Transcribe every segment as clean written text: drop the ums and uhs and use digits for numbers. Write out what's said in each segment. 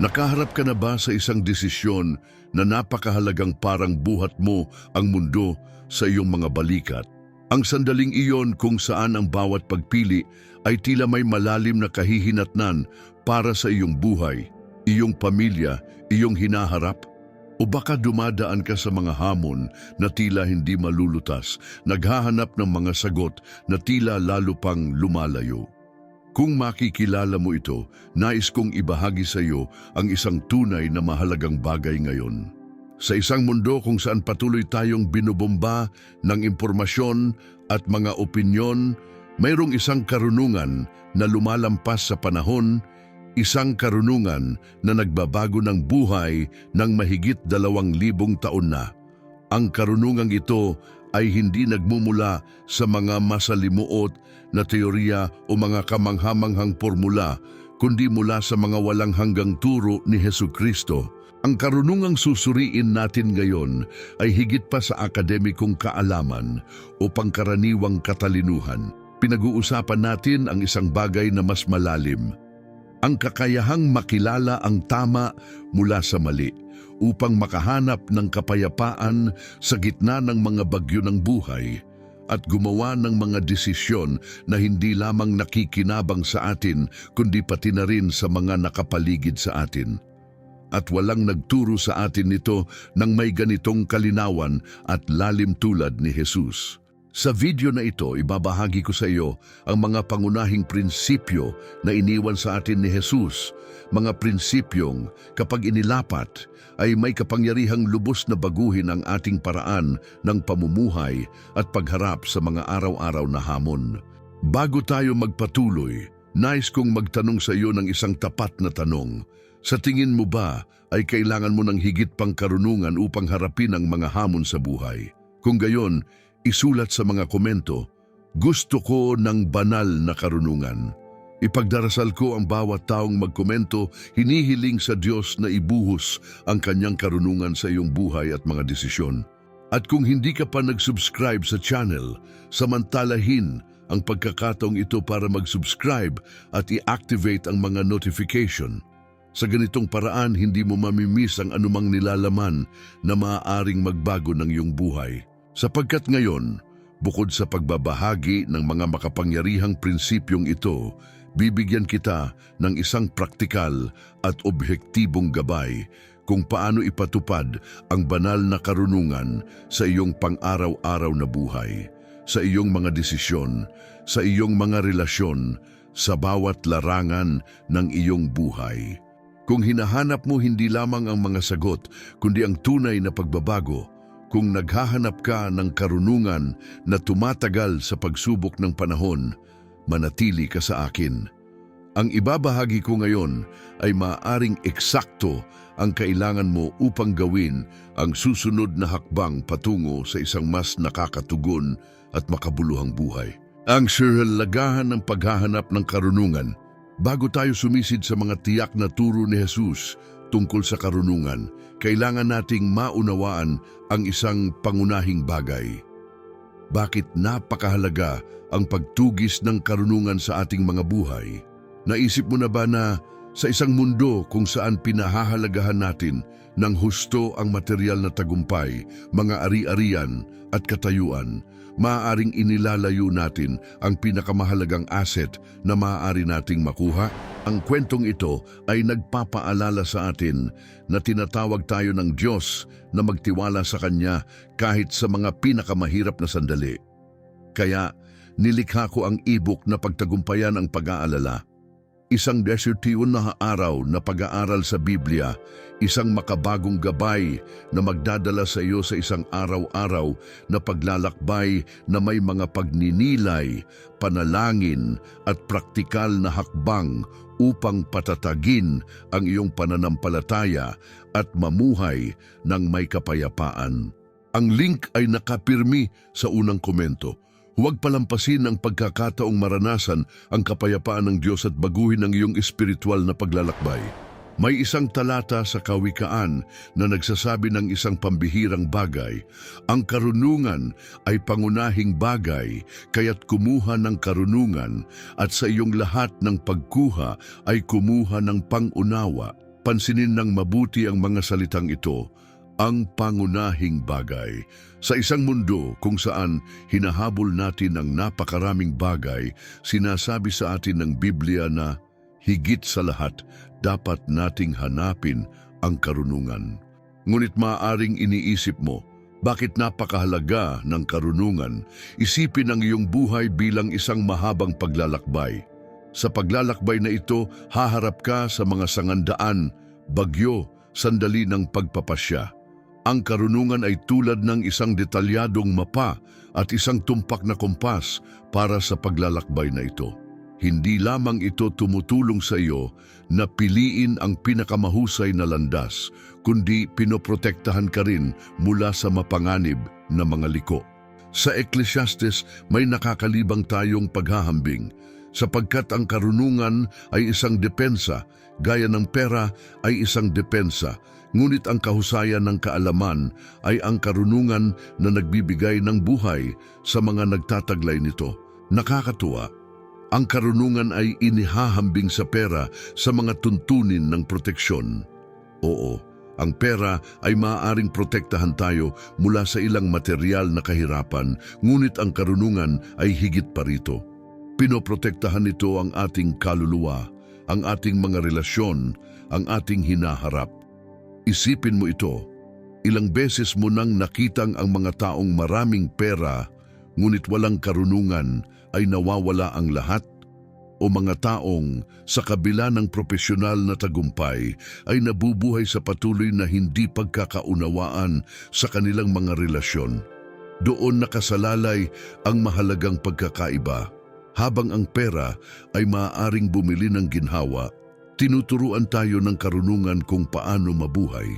Nakaharap ka na ba sa isang desisyon na napakahalagang parang buhat mo ang mundo sa iyong mga balikat? Ang sandaling iyon kung saan ang bawat pagpili ay tila may malalim na kahihinatnan para sa iyong buhay, iyong pamilya, iyong hinaharap? O baka dumadaan ka sa mga hamon na tila hindi malulutas, naghahanap ng mga sagot na tila lalo pang lumalayo? Kung makikilala mo ito, nais kong ibahagi sa iyo ang isang tunay na mahalagang bagay ngayon. Sa isang mundo kung saan patuloy tayong binubomba ng impormasyon at mga opinyon, mayroong isang karunungan na lumalampas sa panahon, isang karunungan na nagbabago ng buhay ng mahigit 2,000 taon na. Ang karunungang ito ay hindi nagmumula sa mga masalimuot na teorya o mga kamanghamanghang formula, kundi mula sa mga walang hanggang turo ni Hesukristo. Ang karunungang susuriin natin ngayon ay higit pa sa akademikong kaalaman o pangkaraniwang katalinuhan. Pinag-uusapan natin ang isang bagay na mas malalim, ang kakayahang makilala ang tama mula sa mali, upang makahanap ng kapayapaan sa gitna ng mga bagyo ng buhay at gumawa ng mga desisyon na hindi lamang nakikinabang sa atin kundi pati na rin sa mga nakapaligid sa atin. At walang nagturo sa atin nito ng may ganitong kalinawan at lalim tulad ni Jesus. Sa video na ito, ibabahagi ko sa iyo ang mga pangunahing prinsipyo na iniwan sa atin ni Jesus, mga prinsipyong kapag inilapat ay may kapangyarihang lubos na baguhin ang ating paraan ng pamumuhay at pagharap sa mga araw-araw na hamon. Bago tayo magpatuloy, nais kong magtanong sa iyo ng isang tapat na tanong. Sa tingin mo ba ay kailangan mo ng higit pang karunungan upang harapin ang mga hamon sa buhay? Kung gayon, isulat sa mga komento, gusto ko ng banal na karunungan. Ipagdarasal ko ang bawat taong magkomento, hinihiling sa Diyos na ibuhos ang kanyang karunungan sa iyong buhay at mga desisyon. At kung hindi ka pa nag-subscribe sa channel, samantalahin ang pagkakataong ito para mag-subscribe at i-activate ang mga notification. Sa ganitong paraan, hindi mo mamimiss ang anumang nilalaman na maaaring magbago ng iyong buhay. Sapagkat ngayon, bukod sa pagbabahagi ng mga makapangyarihang prinsipyong ito, bibigyan kita ng isang praktikal at objektibong gabay kung paano ipatupad ang banal na karunungan sa iyong pang-araw-araw na buhay, sa iyong mga desisyon, sa iyong mga relasyon, sa bawat larangan ng iyong buhay. Kung hinahanap mo hindi lamang ang mga sagot, kundi ang tunay na pagbabago, kung naghahanap ka ng karunungan na tumatagal sa pagsubok ng panahon, manatili ka sa akin. Ang ibabahagi ko ngayon ay maaaring eksakto ang kailangan mo upang gawin ang susunod na hakbang patungo sa isang mas nakakatugon at makabuluhang buhay. Ang sirhalagahan ng paghahanap ng karunungan. Bago tayo sumisid sa mga tiyak na turo ni Jesus tungkol sa karunungan, kailangan nating maunawaan ang isang pangunahing bagay. Bakit napakahalaga ang pagtugis ng karunungan sa ating mga buhay? Naisip mo na ba na sa isang mundo kung saan pinahahalagahan natin ng husto ang material na tagumpay, mga ari-arian at katayuan, maaaring inilalayo natin ang pinakamahalagang asset na maaari nating makuha? Ang kwentong ito ay nagpapaalala sa atin na tinatawag tayo ng Diyos na magtiwala sa Kanya kahit sa mga pinakamahirap na sandali. Kaya nilikha ko ang e-book na Pagtagumpayan ang Pag-aalala. Isang 21 na araw na pag-aaral sa Biblia, isang makabagong gabay na magdadala sa iyo sa isang araw-araw na paglalakbay na may mga pagninilay, panalangin at praktikal na hakbang upang patatagin ang iyong pananampalataya at mamuhay ng may kapayapaan. Ang link ay nakapirmi sa unang komento. Huwag palampasin ang pagkakataong maranasan ang kapayapaan ng Diyos at baguhin ang iyong espiritual na paglalakbay. May isang talata sa Kawikaan na nagsasabi ng isang pambihirang bagay. Ang karunungan ay pangunahing bagay, kaya't kumuha ng karunungan at sa iyong lahat ng pagkuha ay kumuha ng pangunawa. pansinin ng mabuti ang mga salitang ito, ang pangunahing bagay. Sa isang mundo kung saan hinahabol natin ang napakaraming bagay, sinasabi sa atin ng Biblia na higit sa lahat, dapat nating hanapin ang karunungan. Ngunit maaaring iniisip mo, bakit napakahalaga ng karunungan? Isipin ang iyong buhay bilang isang mahabang paglalakbay. Sa paglalakbay na ito, haharap ka sa mga sangandaan, bagyo, sandali ng pagpapasya. Ang karunungan ay tulad ng isang detalyadong mapa at isang tumpak na kompas para sa paglalakbay na ito. Hindi lamang ito tumutulong sa iyo na piliin ang pinakamahusay na landas, kundi pinoprotektahan ka rin mula sa mapanganib na mga liko. Sa Ecclesiastes may nakakalibang tayong paghahambing, sapagkat ang karunungan ay isang depensa, gaya ng pera ay isang depensa, ngunit ang kahusayan ng kaalaman ay ang karunungan na nagbibigay ng buhay sa mga nagtataglay nito. Nakakatuwa, ang karunungan ay inihahambing sa pera sa mga tuntunin ng proteksyon. Oo, ang pera ay maaaring protektahan tayo mula sa ilang material na kahirapan, ngunit ang karunungan ay higit pa rito. Pinoprotektahan nito ang ating kaluluwa, ang ating mga relasyon, ang ating hinaharap. Isipin mo ito, ilang beses mo nang nakitang ang mga taong maraming pera, ngunit walang karunungan ay nawawala ang lahat? O mga taong sa kabila ng propesyonal na tagumpay ay nabubuhay sa patuloy na hindi pagkakaunawaan sa kanilang mga relasyon? Doon nakasalalay ang mahalagang pagkakaiba. Habang ang pera ay maaaring bumili ng ginhawa, tinuturuan tayo ng karunungan kung paano mabuhay.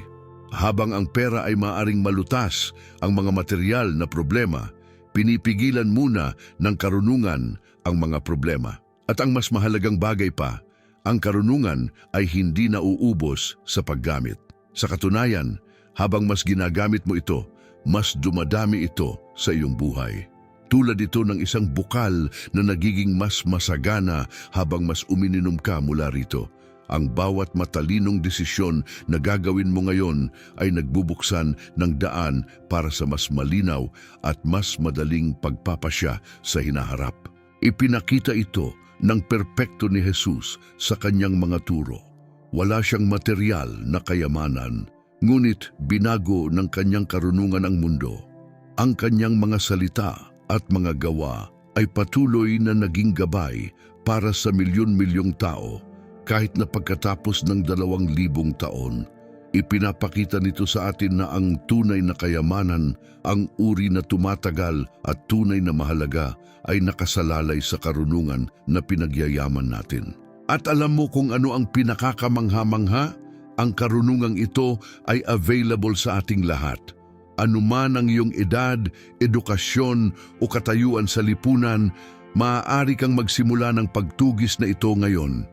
Habang ang pera ay maaaring malutas ang mga material na problema, pinipigilan muna ng karunungan ang mga problema. At ang mas mahalagang bagay pa, ang karunungan ay hindi nauubos sa paggamit. Sa katunayan, habang mas ginagamit mo ito, mas dumadami ito sa iyong buhay. Tulad ito ng isang bukal na nagiging mas masagana habang mas umiinom ka mula rito. Ang bawat matalinong desisyon na gagawin mo ngayon ay nagbubuksan ng daan para sa mas malinaw at mas madaling pagpapasya sa hinaharap. Ipinakita ito ng perpekto ni Jesus sa kanyang mga turo. Wala siyang material na kayamanan, ngunit binago ng kanyang karunungan ang mundo. Ang kanyang mga salita at mga gawa ay patuloy na naging gabay para sa milyon-milyong tao kahit na pagkatapos ng 2,000 taon. Ipinapakita nito sa atin na ang tunay na kayamanan, ang uri na tumatagal at tunay na mahalaga ay nakasalalay sa karunungan na pinagyayaman natin. At alam mo kung ano ang pinakakamangha-mangha? Ang karunungang ito ay available sa ating lahat. Anuman ang iyong edad, edukasyon o katayuan sa lipunan, maaari kang magsimula ng pagtugis na ito ngayon.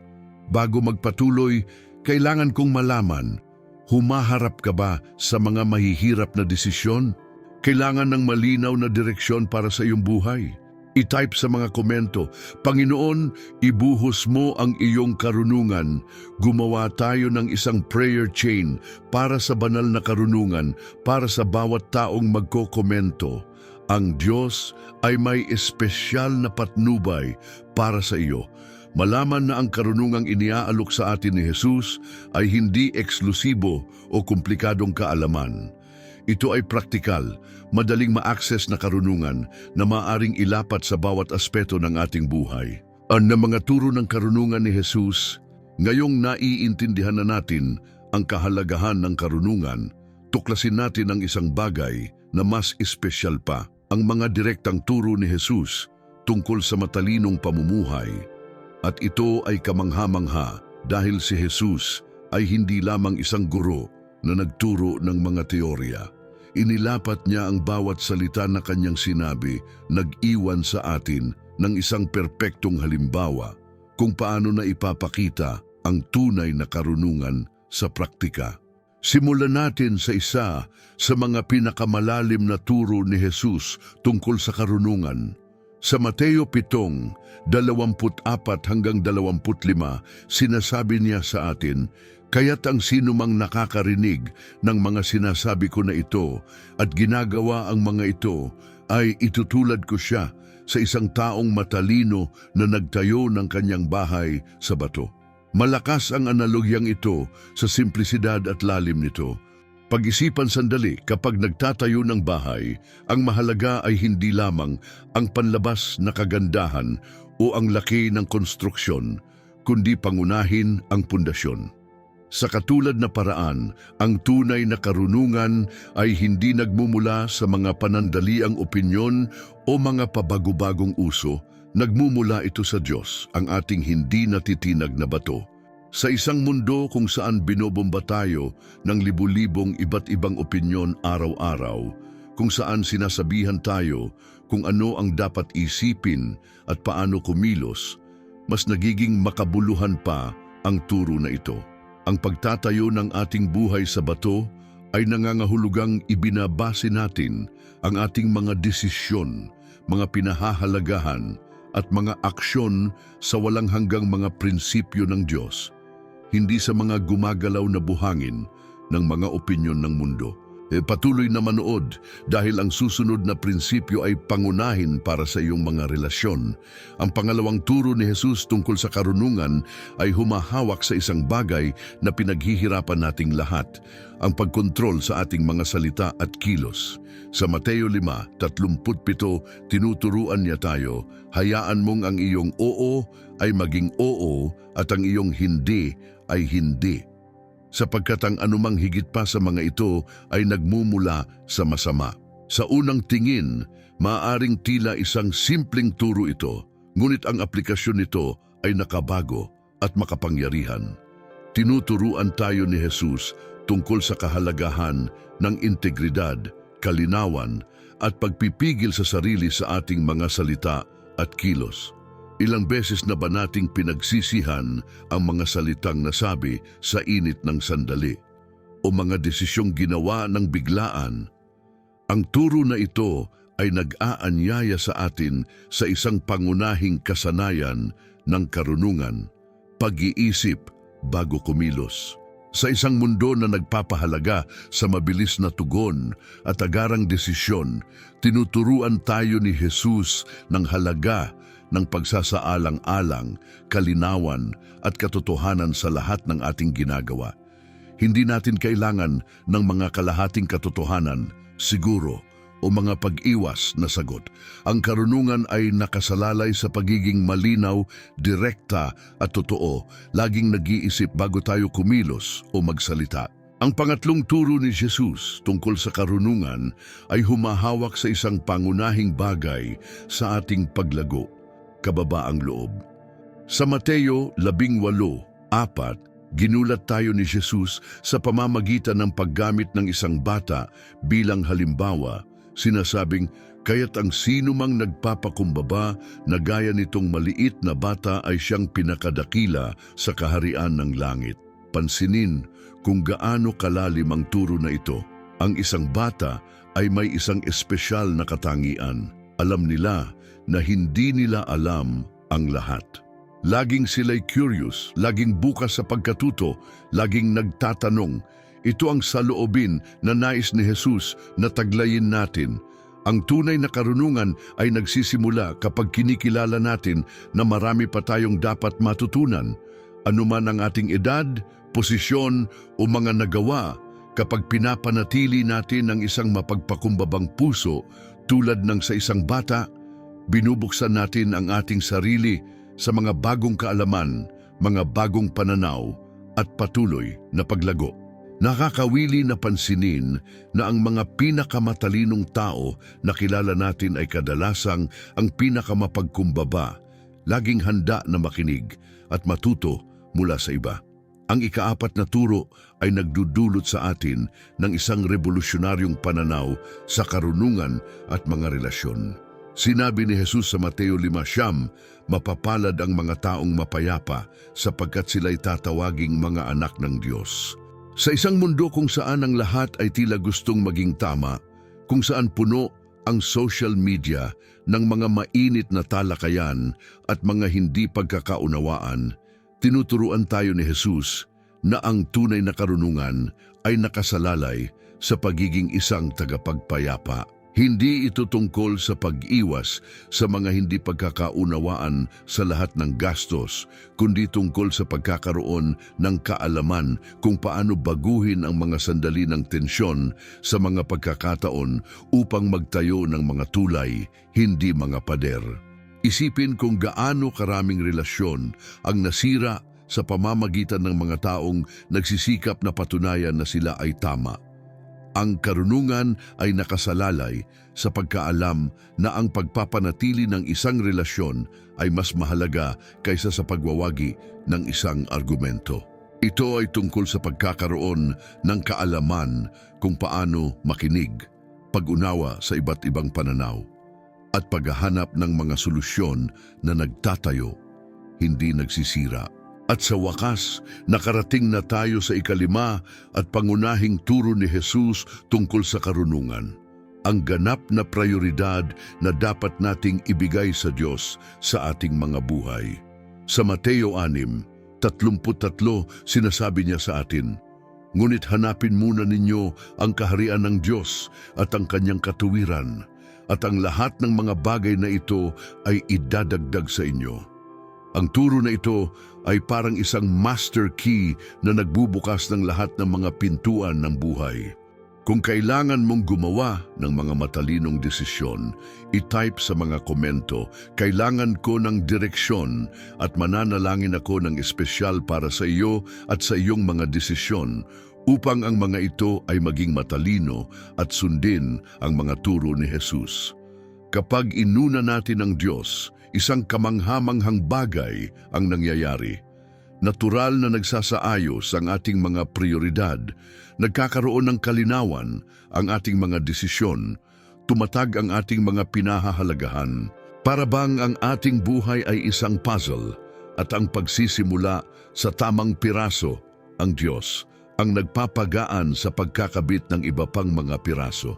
Bago magpatuloy, kailangan kong malaman, humaharap ka ba sa mga mahihirap na desisyon? Kailangan ng malinaw na direksyon para sa iyong buhay. I-type sa mga komento, Panginoon, ibuhos mo ang iyong karunungan. Gumawa tayo ng isang prayer chain para sa banal na karunungan, para sa bawat taong magkokomento. Ang Diyos ay may espesyal na patnubay para sa iyo. Malaman na ang karunungang iniaalok sa atin ni Jesus ay hindi eksklusibo o komplikadong kaalaman. Ito ay praktikal, madaling ma-access na karunungan na maaring ilapat sa bawat aspeto ng ating buhay. Ang mga turo ng karunungan ni Jesus, ngayong naiintindihan na natin ang kahalagahan ng karunungan, tuklasin natin ang isang bagay na mas espesyal pa, ang mga direktang turo ni Jesus tungkol sa matalinong pamumuhay. At ito ay kamangha-mangha dahil si Jesus ay hindi lamang isang guro na nagturo ng mga teorya. Inilapat niya ang bawat salita na kanyang sinabi, nag-iwan sa atin ng isang perpektong halimbawa kung paano na ipapakita ang tunay na karunungan sa praktika. Simulan natin sa isa sa mga pinakamalalim na turo ni Jesus tungkol sa karunungan. Sa Mateo 7:24 hanggang 25, sinasabi niya sa atin, Kaya't ang sinumang nakakarinig ng mga sinasabi ko na ito at ginagawa ang mga ito ay itutulad ko siya sa isang taong matalino na nagtayo ng kanyang bahay sa bato. Malakas ang analogyang ito sa simplisidad at lalim nito. Pag-isipan sandali, kapag nagtatayo ng bahay, ang mahalaga ay hindi lamang ang panlabas na kagandahan o ang laki ng konstruksyon, kundi pangunahin ang pundasyon. Sa katulad na paraan, ang tunay na karunungan ay hindi nagmumula sa mga panandaliang opinyon o mga pabago-bagong uso. Nagmumula ito sa Diyos, ang ating hindi natitinag na bato. Sa isang mundo kung saan binobomba tayo ng libu-libong iba't ibang opinyon araw-araw, kung saan sinasabihan tayo kung ano ang dapat isipin at paano kumilos, mas nagiging makabuluhan pa ang turo na ito. Ang pagtatayo ng ating buhay sa bato ay nangangahulugang ibinabase natin ang ating mga desisyon, mga pinahahalagahan at mga aksyon sa walang hanggang mga prinsipyo ng Diyos, hindi sa mga gumagalaw na buhangin ng mga opinyon ng mundo. Patuloy na manood dahil ang susunod na prinsipyo ay pangunahin para sa iyong mga relasyon. Ang pangalawang turo ni Jesus tungkol sa karunungan ay humahawak sa isang bagay na pinaghihirapan nating lahat, ang pagkontrol sa ating mga salita at kilos. Sa Mateo 5:37, tinuturuan niya tayo, hayaan mong ang iyong oo ay maging oo at ang iyong hindi ay hindi, sapagkat ang anumang higit pa sa mga ito ay nagmumula sa masama. Sa unang tingin, maaaring tila isang simpleng turo ito, ngunit ang aplikasyon nito ay nakabago at makapangyarihan. Tinuturuan tayo ni Jesus tungkol sa kahalagahan ng integridad, kalinawan at pagpipigil sa sarili sa ating mga salita at kilos. Ilang beses na ba nating pinagsisihan ang mga salitang nasabi sa init ng sandali o mga desisyong ginawa ng biglaan? Ang turo na ito ay nag-aanyaya sa atin sa isang pangunahing kasanayan ng karunungan, pag-iisip bago kumilos. Sa isang mundo na nagpapahalaga sa mabilis na tugon at agarang desisyon, tinuturuan tayo ni Jesus ng halaga ng pagsasaalang-alang, kalinawan at katotohanan sa lahat ng ating ginagawa. Hindi natin kailangan ng mga kalahating katotohanan, siguro, o mga pag-iwas na sagot. Ang karunungan ay nakasalalay sa pagiging malinaw, direkta at totoo, laging nag-iisip bago tayo kumilos o magsalita. Ang pangatlong turo ni Jesus tungkol sa karunungan ay humahawak sa isang pangunahing bagay sa ating paglago, kababaang loob. Sa Mateo 18:4, ginulat tayo ni Jesus sa pamamagitan ng paggamit ng isang bata bilang halimbawa. Sinasabing, kaya't ang sinumang nagpapakumbaba na gaya nitong maliit na bata ay siyang pinakadakila sa kaharian ng langit. Pansinin kung gaano kalalim ang turo na ito. Ang isang bata ay may isang espesyal na katangian. Alam nila na hindi nila alam ang lahat. Laging sila'y curious, laging bukas sa pagkatuto, laging nagtatanong. Ito ang saloobin na nais ni Jesus na taglayin natin. Ang tunay na karunungan ay nagsisimula kapag kinikilala natin na marami pa tayong dapat matutunan. Anuman ang ating edad, posisyon o mga nagawa, kapag pinapanatili natin ang isang mapagpakumbabang puso tulad ng sa isang bata, binubuksan natin ang ating sarili sa mga bagong kaalaman, mga bagong pananaw at patuloy na paglago. Nakakawili na pansinin na ang mga pinakamatalinong tao na kilala natin ay kadalasang ang pinakamapagkumbaba, laging handa na makinig at matuto mula sa iba. Ang ikaapat na turo ay nagdudulot sa atin ng isang revolusyonaryong pananaw sa karunungan at mga relasyon. Sinabi ni Jesus sa Mateo 5:9, mapapalad ang mga taong mapayapa sapagkat sila'y tatawaging mga anak ng Diyos. Sa isang mundo kung saan ang lahat ay tila gustong maging tama, kung saan puno ang social media ng mga mainit na talakayan at mga hindi pagkakaunawaan, tinuturuan tayo ni Jesus na ang tunay na karunungan ay nakasalalay sa pagiging isang tagapagpayapa. Hindi ito tungkol sa pag-iwas sa mga hindi pagkakaunawaan sa lahat ng gastos, kundi tungkol sa pagkakaroon ng kaalaman kung paano baguhin ang mga sandali ng tensyon sa mga pagkakataon upang magtayo ng mga tulay, hindi mga pader. Isipin kung gaano karaming relasyon ang nasira sa pamamagitan ng mga taong nagsisikap na patunayan na sila ay tama. Ang karunungan ay nakasalalay sa pagkaalam na ang pagpapanatili ng isang relasyon ay mas mahalaga kaysa sa pagwawagi ng isang argumento. Ito ay tungkol sa pagkakaroon ng kaalaman kung paano makinig, pag-unawa sa iba't ibang pananaw, at paghahanap ng mga solusyon na nagtatayo, hindi nagsisira. At sa wakas, nakarating na tayo sa ikalima at pangunahing turo ni Jesus tungkol sa karunungan. Ang ganap na prioridad na dapat nating ibigay sa Diyos sa ating mga buhay. Sa Mateo 6:33, sinasabi niya sa atin, "Ngunit hanapin muna ninyo ang kaharian ng Diyos at ang kanyang katuwiran, at ang lahat ng mga bagay na ito ay idadagdag sa inyo." Ang turo na ito ay parang isang master key na nagbubukas ng lahat ng mga pintuan ng buhay. Kung kailangan mong gumawa ng mga matalinong desisyon, i-type sa mga komento, "Kailangan ko ng direksyon at mananalangin ako ng espesyal para sa iyo at sa iyong mga desisyon upang ang mga ito ay maging matalino at sundin ang mga turo ni Jesus." Kapag inuna natin ang Diyos, isang kamanghamanghang bagay ang nangyayari. Natural na nagsasaayos ang ating mga prioridad, nagkakaroon ng kalinawan ang ating mga desisyon, tumatag ang ating mga pinahahalagahan. Para bang ang ating buhay ay isang puzzle at ang pagsisimula sa tamang piraso, ang Diyos, ang nagpapagaan sa pagkakabit ng iba pang mga piraso.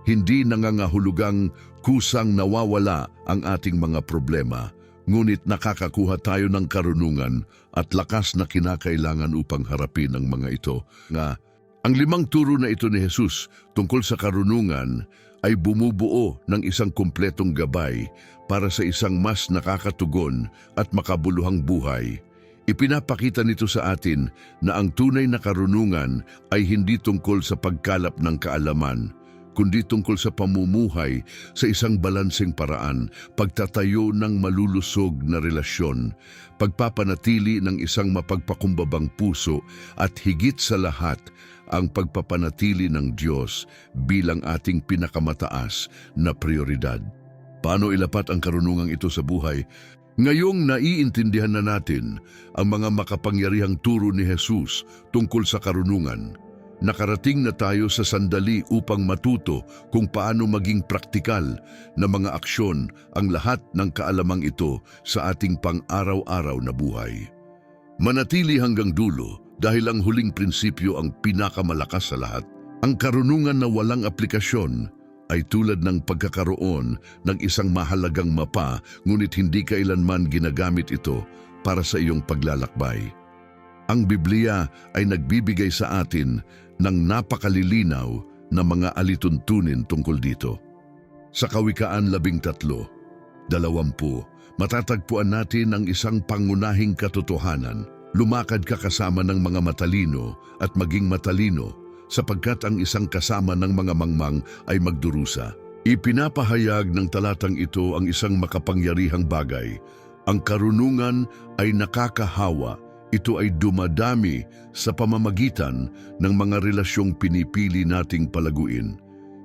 Hindi nangangahulugang kusang nawawala ang ating mga problema, ngunit nakakakuha tayo ng karunungan at lakas na kinakailangan upang harapin ang mga ito. Ang 5 turo na ito ni Jesus tungkol sa karunungan ay bumubuo ng isang kumpletong gabay para sa isang mas nakakatugon at makabuluhang buhay. Ipinapakita nito sa atin na ang tunay na karunungan ay hindi tungkol sa pagkalap ng kaalaman, kundi tungkol sa pamumuhay sa isang balanseng paraan, pagtatayo ng malulusog na relasyon, pagpapanatili ng isang mapagpakumbabang puso, at higit sa lahat, ang pagpapanatili ng Diyos bilang ating pinakamataas na prioridad. Paano ilapat ang karunungang ito sa buhay? Ngayong naiintindihan na natin ang mga makapangyarihang turo ni Jesus tungkol sa karunungan, nakarating na tayo sa sandali upang matuto kung paano maging praktikal na mga aksyon ang lahat ng kaalamang ito sa ating pang-araw-araw na buhay. Manatili hanggang dulo dahil ang huling prinsipyo ang pinakamalakas sa lahat. Ang karunungan na walang aplikasyon ay tulad ng pagkakaroon ng isang mahalagang mapa ngunit hindi kailanman ginagamit ito para sa iyong paglalakbay. Ang Biblia ay nagbibigay sa atin ng napakalilinaw na mga alituntunin tungkol dito. Sa Kawikaan 13:20, matatagpuan natin ang isang pangunahing katotohanan. Lumakad ka kasama ng mga matalino at maging matalino, sapagkat ang isang kasama ng mga mangmang ay magdurusa. Ipinapahayag ng talatang ito ang isang makapangyarihang bagay. Ang karunungan ay nakakahawa. Ito ay dumadami sa pamamagitan ng mga relasyong pinipili nating palaguin.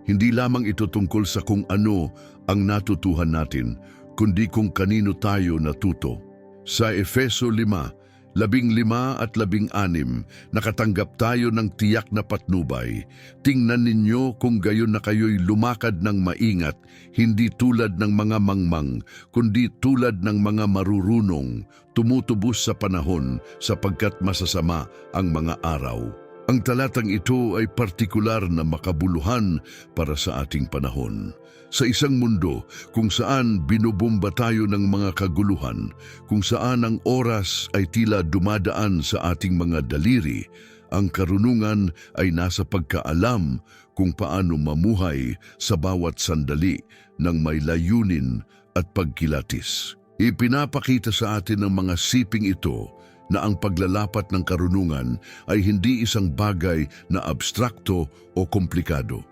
Hindi lamang ito tungkol sa kung ano ang natutuhan natin, kundi kung kanino tayo natuto. Sa Efeso 5:15 at 16, nakatanggap tayo ng tiyak na patnubay. Tingnan ninyo kung gayon na kayo'y lumakad ng maingat, hindi tulad ng mga mangmang, kundi tulad ng mga marurunong, tumutubos sa panahon sapagkat masasama ang mga araw. Ang talatang ito ay partikular na makabuluhan para sa ating panahon. Sa isang mundo kung saan binubomba tayo ng mga kaguluhan, kung saan ang oras ay tila dumadaan sa ating mga daliri, ang karunungan ay nasa pagkaalam kung paano mamuhay sa bawat sandali ng may layunin at pagkilatis. Ipinapakita sa atin ng mga siping ito na ang paglalapat ng karunungan ay hindi isang bagay na abstrakto o komplikado.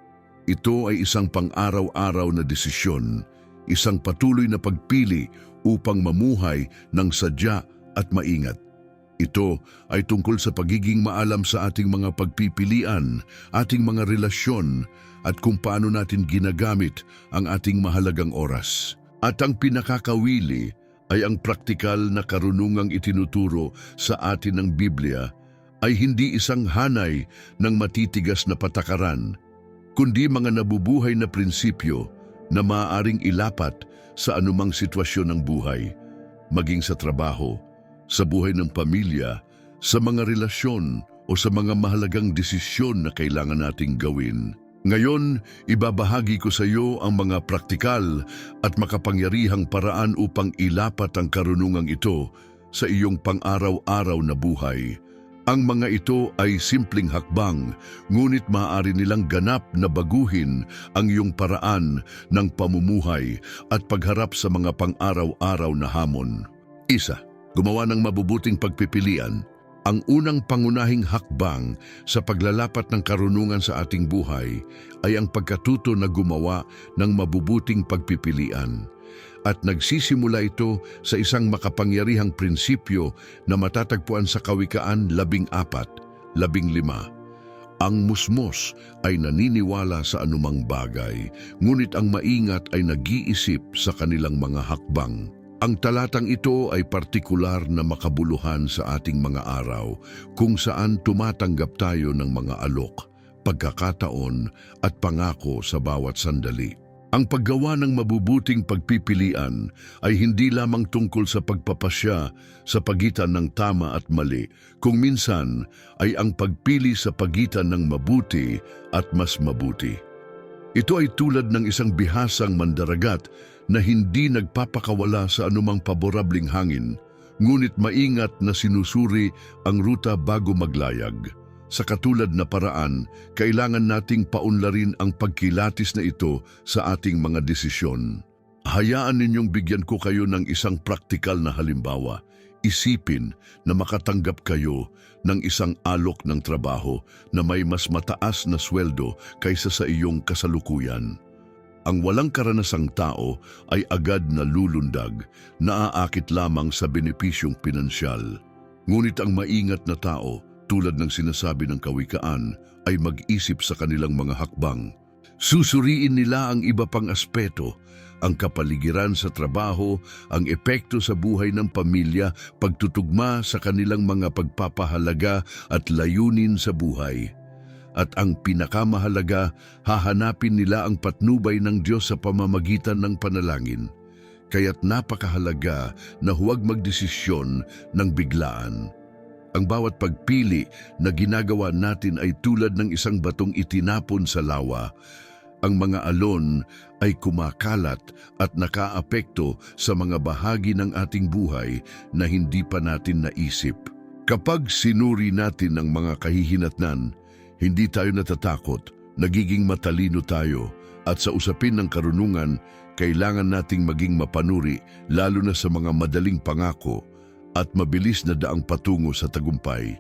Ito ay isang pang-araw-araw na desisyon, isang patuloy na pagpili upang mamuhay ng sadya at maingat. Ito ay tungkol sa pagiging maalam sa ating mga pagpipilian, ating mga relasyon, at kung paano natin ginagamit ang ating mahalagang oras. At ang pinakakawili ay ang praktikal na karunungang itinuturo sa atin ng Biblia ay hindi isang hanay ng matitigas na patakaran, kundi mga nabubuhay na prinsipyo na maaaring ilapat sa anumang sitwasyon ng buhay, maging sa trabaho, sa buhay ng pamilya, sa mga relasyon o sa mga mahalagang desisyon na kailangan nating gawin. Ngayon, ibabahagi ko sa iyo ang mga praktikal at makapangyarihang paraan upang ilapat ang karunungang ito sa iyong pang-araw-araw na buhay. Ang mga ito ay simpleng hakbang, ngunit maaari nilang ganap na baguhin ang iyong paraan ng pamumuhay at pagharap sa mga pang-araw-araw na hamon. Isa, gumawa ng mabubuting pagpipilian. Ang unang pangunahing hakbang sa paglalapat ng karunungan sa ating buhay ay ang pagkatuto na gumawa ng mabubuting pagpipilian. At nagsisimula ito sa isang makapangyarihang prinsipyo na matatagpuan sa Kawikaan 14:15. Ang musmos ay naniniwala sa anumang bagay, ngunit ang maingat ay nag-iisip sa kanilang mga hakbang. Ang talatang ito ay partikular na makabuluhan sa ating mga araw kung saan tumatanggap tayo ng mga alok, pagkakataon at pangako sa bawat sandali. Ang paggawa ng mabubuting pagpipilian ay hindi lamang tungkol sa pagpapasya sa pagitan ng tama at mali, kung minsan ay ang pagpili sa pagitan ng mabuti at mas mabuti. Ito ay tulad ng isang bihasang mandaragat na hindi nagpapakawala sa anumang paborabling hangin, ngunit maingat na sinusuri ang ruta bago maglayag. Sa katulad na paraan, kailangan nating paunlarin ang pagkilatis na ito sa ating mga desisyon. Hayaan ninyong bigyan ko kayo ng isang praktikal na halimbawa. Isipin na makatanggap kayo ng isang alok ng trabaho na may mas mataas na sweldo kaysa sa iyong kasalukuyan. Ang walang karanasang tao ay agad na lulundag, naaakit lamang sa benepisyong pinansyal. Ngunit ang maingat na tao, tulad ng sinasabi ng Kawikaan, ay mag-isip sa kanilang mga hakbang. Susuriin nila ang iba pang aspeto, ang kapaligiran sa trabaho, ang epekto sa buhay ng pamilya, pagtutugma sa kanilang mga pagpapahalaga at layunin sa buhay. At ang pinakamahalaga, hahanapin nila ang patnubay ng Diyos sa pamamagitan ng panalangin. Kaya't napakahalaga na huwag magdesisyon ng biglaan. Ang bawat pagpili na ginagawa natin ay tulad ng isang batong itinapon sa lawa. Ang mga alon ay kumakalat at nakaapekto sa mga bahagi ng ating buhay na hindi pa natin naisip. Kapag sinuri natin ang mga kahihinatnan, hindi tayo natatakot, nagiging matalino tayo, at sa usapin ng karunungan, kailangan nating maging mapanuri lalo na sa mga madaling pangako at mabilis na daang patungo sa tagumpay.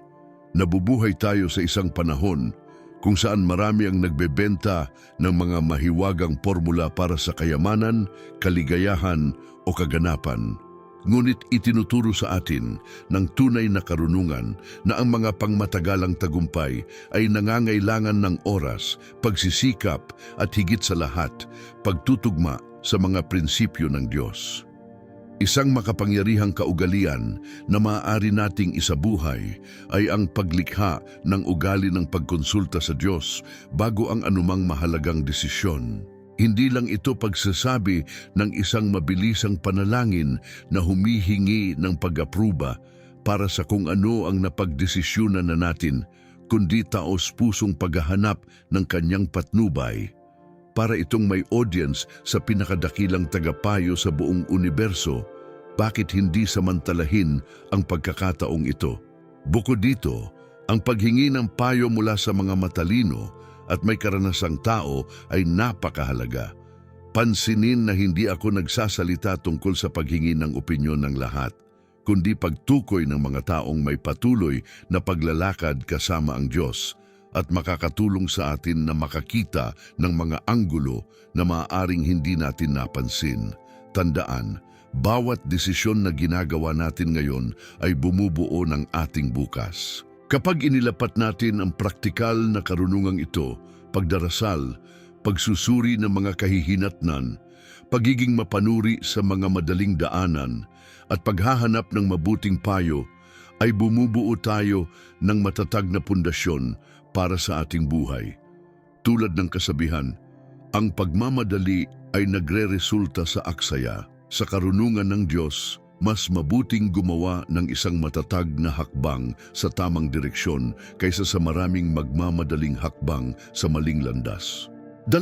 Nabubuhay tayo sa isang panahon kung saan marami ang nagbebenta ng mga mahiwagang formula para sa kayamanan, kaligayahan o kaganapan. Ngunit itinuturo sa atin ng tunay na karunungan na ang mga pangmatagalang tagumpay ay nangangailangan ng oras, pagsisikap at higit sa lahat, pagtutugma sa mga prinsipyo ng Diyos. Isang makapangyarihang kaugalian na maaari nating isabuhay ay ang paglikha ng ugali ng pagkonsulta sa Diyos bago ang anumang mahalagang desisyon. Hindi lang ito pagsasabi ng isang mabilisang panalangin na humihingi ng pag-apruba para sa kung ano ang napagdesisyonan na natin, kundi taos-pusong paghahanap ng kanyang patnubay para itong may audience sa pinakadakilang tagapayo sa buong universo. Bakit hindi samantalahin ang pagkakataong ito? Bukod dito, ang paghingi ng payo mula sa mga matalino at may karanasang tao ay napakahalaga. Pansinin na hindi ako nagsasalita tungkol sa paghingi ng opinyon ng lahat, kundi pagtukoy ng mga taong may patuloy na paglalakad kasama ang Diyos at makakatulong sa atin na makakita ng mga anggulo na maaaring hindi natin napansin. Tandaan, bawat desisyon na ginagawa natin ngayon ay bumubuo ng ating bukas. Kapag inilapat natin ang praktikal na karunungang ito, pagdarasal, pagsusuri ng mga kahihinatnan, pagiging mapanuri sa mga madaling daanan, at paghahanap ng mabuting payo, ay bumubuo tayo ng matatag na pundasyon para sa ating buhay. Tulad ng kasabihan, ang pagmamadali ay nagre-resulta sa aksaya. Sa karunungan ng Diyos, mas mabuting gumawa ng isang matatag na hakbang sa tamang direksyon kaysa sa maraming magmamadaling hakbang sa maling landas. 2,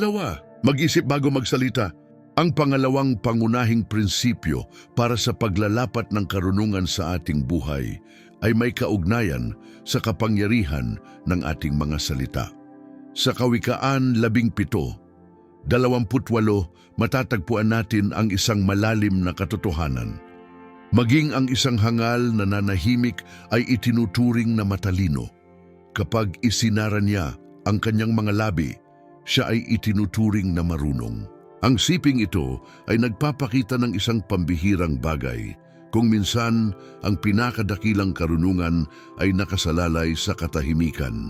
mag-isip bago magsalita. Ang pangalawang pangunahing prinsipyo para sa paglalapat ng karunungan sa ating buhay ay may kaugnayan sa kapangyarihan ng ating mga salita. Sa Kawikaan 17:28, matatagpuan natin ang isang malalim na katotohanan. Maging ang isang hangal na nanahimik ay itinuturing na matalino. Kapag isinara niya ang kanyang mga labi, siya ay itinuturing na marunong. Ang siping ito ay nagpapakita ng isang pambihirang bagay. Kung minsan, ang pinakadakilang karunungan ay nakasalalay sa katahimikan.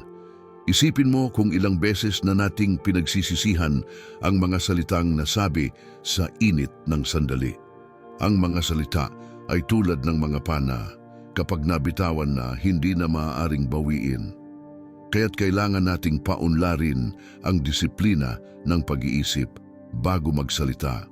Isipin mo kung ilang beses na nating pinagsisisihan ang mga salitang nasabi sa init ng sandali. Ang mga salita ay tulad ng mga pana, kapag nabitawan na hindi na maaaring bawiin. Kaya't kailangan nating paunlarin ang disiplina ng pag-iisip bago magsalita,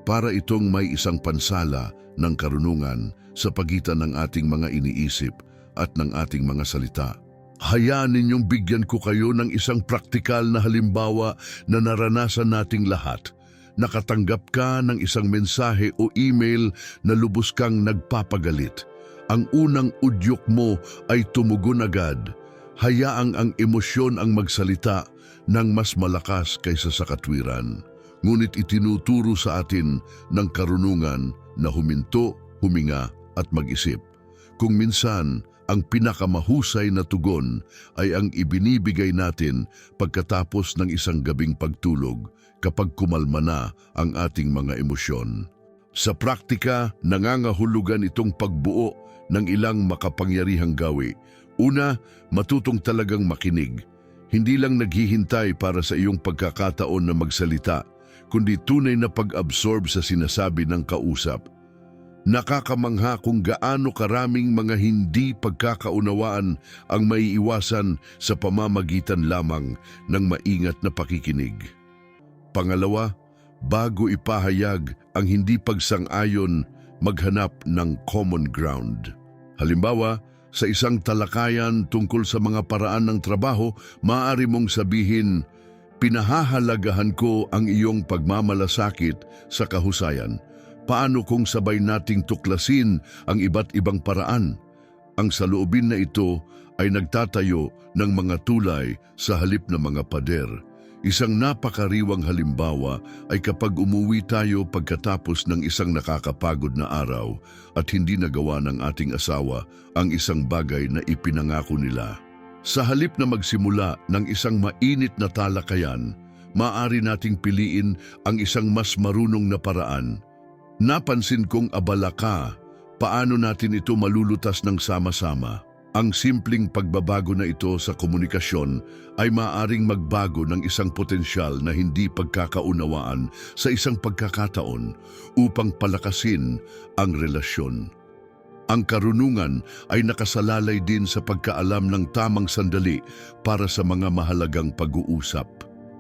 para itong may isang pansala ng karunungan sa pagitan ng ating mga iniisip at ng ating mga salita. Hayaan ninyong bigyan ko kayo ng isang praktikal na halimbawa na naranasan nating lahat. Nakatanggap ka ng isang mensahe o email na lubos kang nagpapagalit. Ang unang udyok mo ay tumugon agad. Hayaang ang emosyon ang magsalita ng mas malakas kaysa sa katwiran. Ngunit itinuturo sa atin ng karunungan na huminto, huminga at mag-isip. Kung minsan, ang pinakamahusay na tugon ay ang ibinibigay natin pagkatapos ng isang gabing pagtulog kapag kumalma na ang ating mga emosyon. Sa praktika, nangangahulugan itong pagbuo ng ilang makapangyarihang gawi. Una, matutong talagang makinig. Hindi lang naghihintay para sa iyong pagkakataon na magsalita, kundi tunay na pag-absorb sa sinasabi ng kausap. Nakakamangha kung gaano karaming mga hindi pagkakaunawaan ang maiiwasan sa pamamagitan lamang ng maingat na pakikinig. Pangalawa, bago ipahayag ang hindi pagsang-ayon, maghanap ng common ground. Halimbawa, sa isang talakayan tungkol sa mga paraan ng trabaho, maaari mong sabihin, "Pinahahalagahan ko ang iyong pagmamalasakit sa kahusayan. Paano kung sabay nating tuklasin ang iba't ibang paraan?" Ang saloobin na ito ay nagtatayo ng mga tulay sa halip na mga pader. Isang napakariwang halimbawa ay kapag umuwi tayo pagkatapos ng isang nakakapagod na araw at hindi nagawa ng ating asawa ang isang bagay na ipinangako nila. Sa halip na magsimula ng isang mainit na talakayan, maaari nating piliin ang isang mas marunong na paraan. Napansin kong abala ka, paano natin ito malulutas ng sama-sama? Ang simpleng pagbabago na ito sa komunikasyon ay maaaring magbago ng isang potensyal na hindi pagkakaunawaan sa isang pagkakataon upang palakasin ang relasyon. Ang karunungan ay nakasalalay din sa pagkaalam ng tamang sandali para sa mga mahalagang pag-uusap.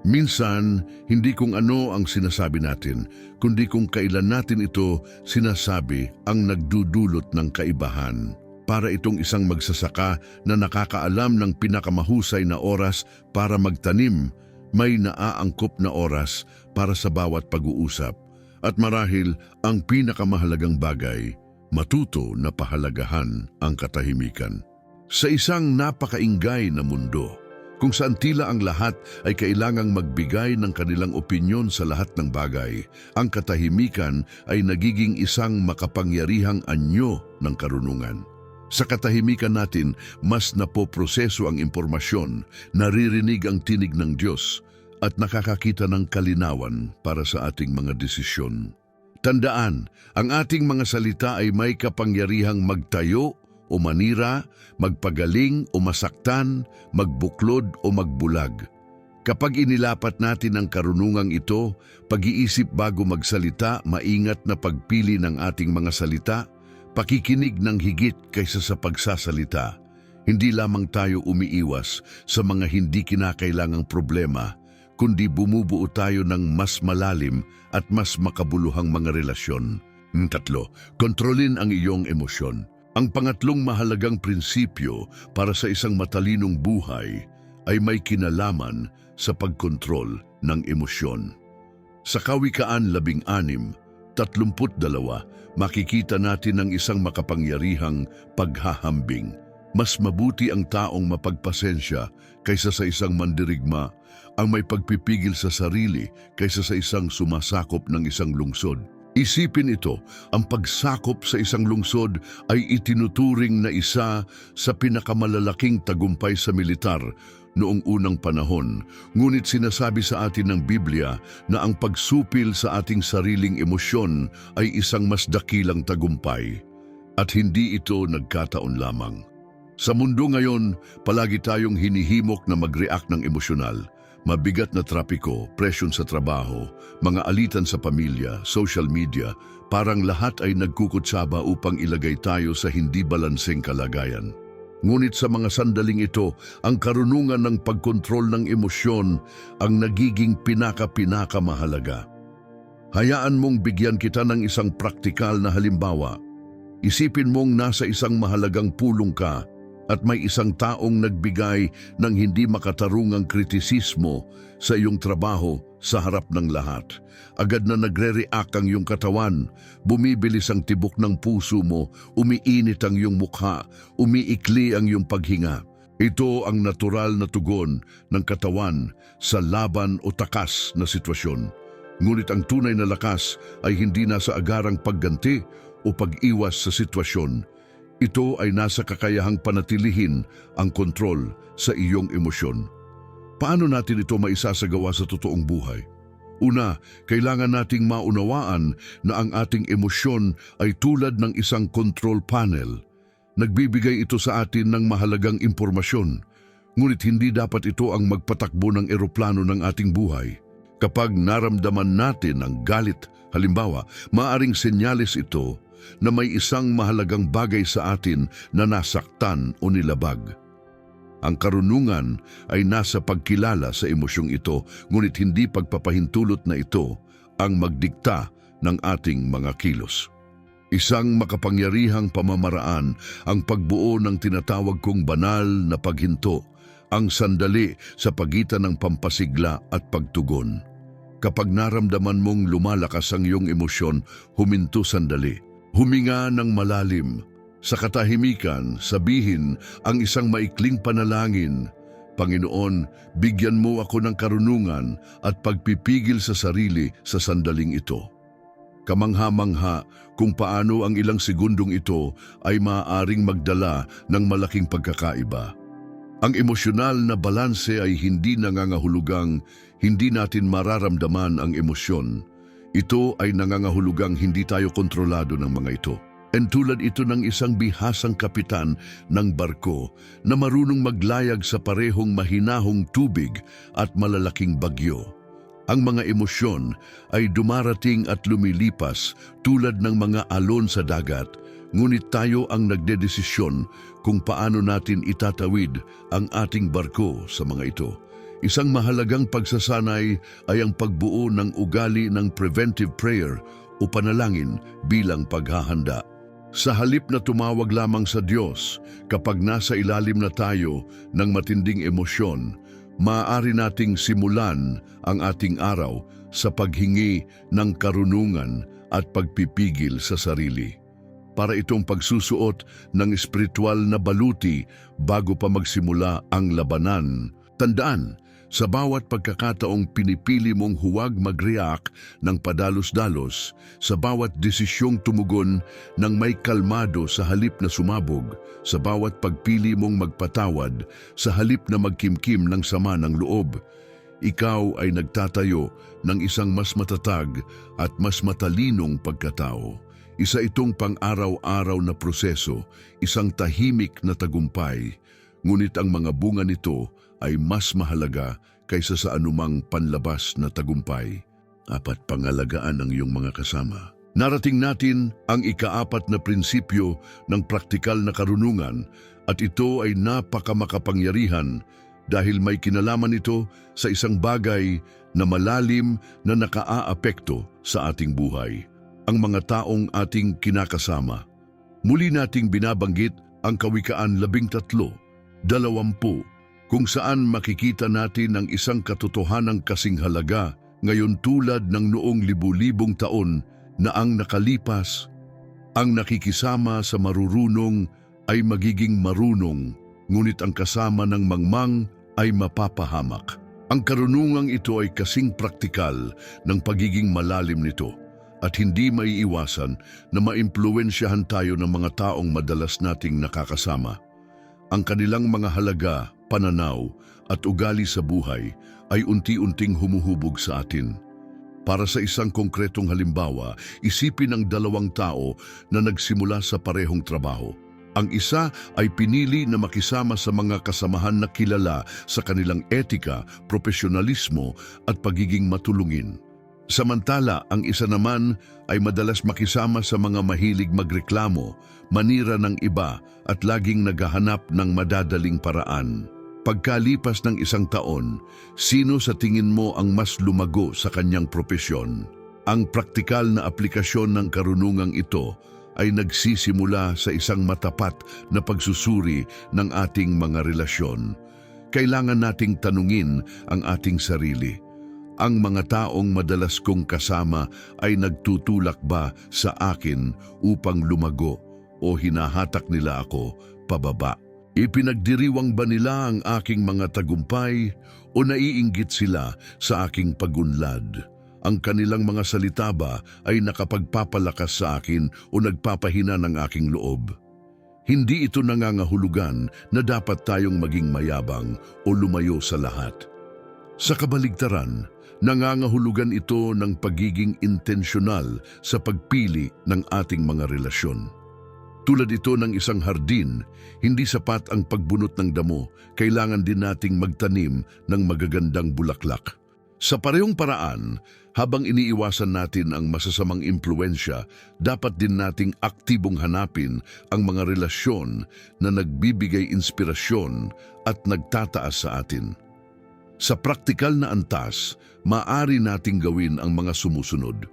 Minsan, hindi kung ano ang sinasabi natin, kundi kung kailan natin ito sinasabi ang nagdudulot ng kaibahan. Para itong isang magsasaka na nakakaalam ng pinakamahusay na oras para magtanim, may naaangkop na oras para sa bawat pag-uusap. At marahil ang pinakamahalagang bagay, matuto na pahalagahan ang katahimikan. Sa isang napakaingay na mundo, kung saan tila ang lahat ay kailangang magbigay ng kanilang opinyon sa lahat ng bagay, ang katahimikan ay nagiging isang makapangyarihang anyo ng karunungan. Sa katahimikan natin, mas napoproseso ang impormasyon, naririnig ang tinig ng Diyos, at nakakakita ng kalinawan para sa ating mga desisyon. Tandaan, ang ating mga salita ay may kapangyarihang magtayo o manira, magpagaling o masaktan, magbuklod o magbulag. Kapag inilapat natin ang karunungang ito, pag-iisip bago magsalita, maingat na pagpili ng ating mga salita, pakikinig ng higit kaysa sa pagsasalita, hindi lamang tayo umiiwas sa mga hindi kinakailangang problema, kundi bumubuo tayo ng mas malalim at mas makabuluhang mga relasyon. 3. Kontrolin ang iyong emosyon. Ang pangatlong mahalagang prinsipyo para sa isang matalinong buhay ay may kinalaman sa pagkontrol ng emosyon. Sa Kawikaan 16:32, makikita natin ang isang makapangyarihang paghahambing. Mas mabuti ang taong mapagpasensya kaysa sa isang mandirigma, ang may pagpipigil sa sarili kaysa sa isang sumasakop ng isang lungsod. Isipin ito, ang pagsakop sa isang lungsod ay itinuturing na isa sa pinakamalalaking tagumpay sa militar noong unang panahon. Ngunit sinasabi sa atin ng Biblia na ang pagsupil sa ating sariling emosyon ay isang mas dakilang tagumpay. At hindi ito nagkataon lamang. Sa mundo ngayon, palagi tayong hinihimok na mag-react ng emosyonal. Mabigat na trapiko, presyon sa trabaho, mga alitan sa pamilya, social media, parang lahat ay nagkukutsaba upang ilagay tayo sa hindi balanseng kalagayan. Ngunit sa mga sandaling ito, ang karunungan ng pagkontrol ng emosyon ang nagiging pinaka-mahalaga. Hayaan mong bigyan kita ng isang praktikal na halimbawa. Isipin mong nasa isang mahalagang pulong ka at may isang taong nagbigay ng hindi makatarungang kritisismo sa iyong trabaho sa harap ng lahat. Agad na nagre-react ang iyong katawan, bumibilis ang tibok ng puso mo, umiinit ang iyong mukha, umiikli ang iyong paghinga. Ito ang natural na tugon ng katawan sa laban o takas na sitwasyon. Ngunit ang tunay na lakas ay hindi nasa agarang pagganti o pag-iwas sa sitwasyon. Ito ay nasa kakayahang panatilihin ang kontrol sa iyong emosyon. Paano natin ito maisasagawa sa totoong buhay? Una, kailangan nating maunawaan na ang ating emosyon ay tulad ng isang control panel. Nagbibigay ito sa atin ng mahalagang impormasyon, ngunit hindi dapat ito ang magpatakbo ng eroplano ng ating buhay. Kapag naramdaman natin ang galit, halimbawa, maaring senyales ito na may isang mahalagang bagay sa atin na nasaktan o nilabag. Ang karunungan ay nasa pagkilala sa emosyong ito, ngunit hindi pagpapahintulot na ito ang magdikta ng ating mga kilos. Isang makapangyarihang pamamaraan ang pagbuo ng tinatawag kong banal na paghinto, ang sandali sa pagitan ng pampasigla at pagtugon. Kapag naramdaman mong lumalakas ang iyong emosyon, huminto sandali. Huminga ng malalim. Sa katahimikan, sabihin ang isang maikling panalangin, Panginoon, bigyan mo ako ng karunungan at pagpipigil sa sarili sa sandaling ito. Kamangha-mangha kung paano ang ilang segundong ito ay maaaring magdala ng malaking pagkakaiba. Ang emosyonal na balanse ay hindi nangangahulugang hindi natin mararamdaman ang emosyon. Ito ay nangangahulugang hindi tayo kontrolado ng mga ito. And tulad ito ng isang bihasang kapitan ng barko na marunong maglayag sa parehong mahinahong tubig at malalaking bagyo. Ang mga emosyon ay dumarating at lumilipas tulad ng mga alon sa dagat, ngunit tayo ang nagdedesisyon kung paano natin itatawid ang ating barko sa mga ito. Isang mahalagang pagsasanay ay ang pagbuo ng ugali ng preventive prayer o panalangin bilang paghahanda. Sa halip na tumawag lamang sa Diyos kapag nasa ilalim na tayo ng matinding emosyon, maaari nating simulan ang ating araw sa paghingi ng karunungan at pagpipigil sa sarili. Para itong pagsusuot ng espiritual na baluti bago pa magsimula ang labanan. Tandaan, sa bawat pagkakataong pinipili mong huwag mag-react ng padalos-dalos, sa bawat desisyong tumugon ng may kalmado sa halip na sumabog, sa bawat pagpili mong magpatawad sa halip na magkimkim ng sama ng loob, ikaw ay nagtatayo ng isang mas matatag at mas matalinong pagkatao. Isa itong pang-araw-araw na proseso, isang tahimik na tagumpay, ngunit ang mga bunga nito ay mas mahalaga kaysa sa anumang panlabas na tagumpay. 4. Pangalagaan ang iyong mga kasama. Narating natin ang ika-4 na prinsipyo ng praktikal na karunungan at ito ay napakamakapangyarihan dahil may kinalaman ito sa isang bagay na malalim na nakaaapekto sa ating buhay. Ang mga taong ating kinakasama. Muli nating binabanggit ang Kawikaan 13:20, kung saan makikita natin ang isang katotohanang kasing halaga ngayon tulad ng noong libu-libong taon na ang nakalipas. Ang nakikisama sa marurunong ay magiging marunong, ngunit ang kasama ng mangmang ay mapapahamak. Ang karunungang ito ay kasing praktikal ng pagiging malalim nito. At hindi maiiwasan na maimpluwensyahan tayo ng mga taong madalas nating nakakasama. Ang kanilang mga halaga, pananaw at ugali sa buhay ay unti-unting humuhubog sa atin. Para sa isang konkretong halimbawa, isipin ang 2 tao na nagsimula sa parehong trabaho. Ang isa ay pinili na makisama sa mga kasamahan na kilala sa kanilang etika, profesionalismo at pagiging matulungin. Samantala, ang isa naman ay madalas makisama sa mga mahilig magreklamo, manira ng iba at laging naghahanap ng madadaling paraan. Pagkalipas ng 1 taon, sino sa tingin mo ang mas lumago sa kanyang propesyon? Ang praktikal na aplikasyon ng karunungang ito ay nagsisimula sa isang matapat na pagsusuri ng ating mga relasyon. Kailangan nating tanungin ang ating sarili. Ang mga taong madalas kong kasama ay nagtutulak ba sa akin upang lumago o hinahatak nila ako pababa? Ipinagdiriwang ba nila ang aking mga tagumpay o naiinggit sila sa aking pagunlad? Ang kanilang mga salita ba ay nakapagpapalakas sa akin o nagpapahina ng aking loob? Hindi ito nangangahulugan na dapat tayong maging mayabang o lumayo sa lahat. Sa kabaligtaran, nangangahulugan ito ng pagiging intensyonal sa pagpili ng ating mga relasyon. Tulad ito ng isang hardin, hindi sapat ang pagbunot ng damo, kailangan din nating magtanim ng magagandang bulaklak. Sa parehong paraan, habang iniiwasan natin ang masasamang impluensya, dapat din nating aktibong hanapin ang mga relasyon na nagbibigay inspirasyon at nagtataas sa atin. Sa praktikal na antas, maaari nating gawin ang mga sumusunod.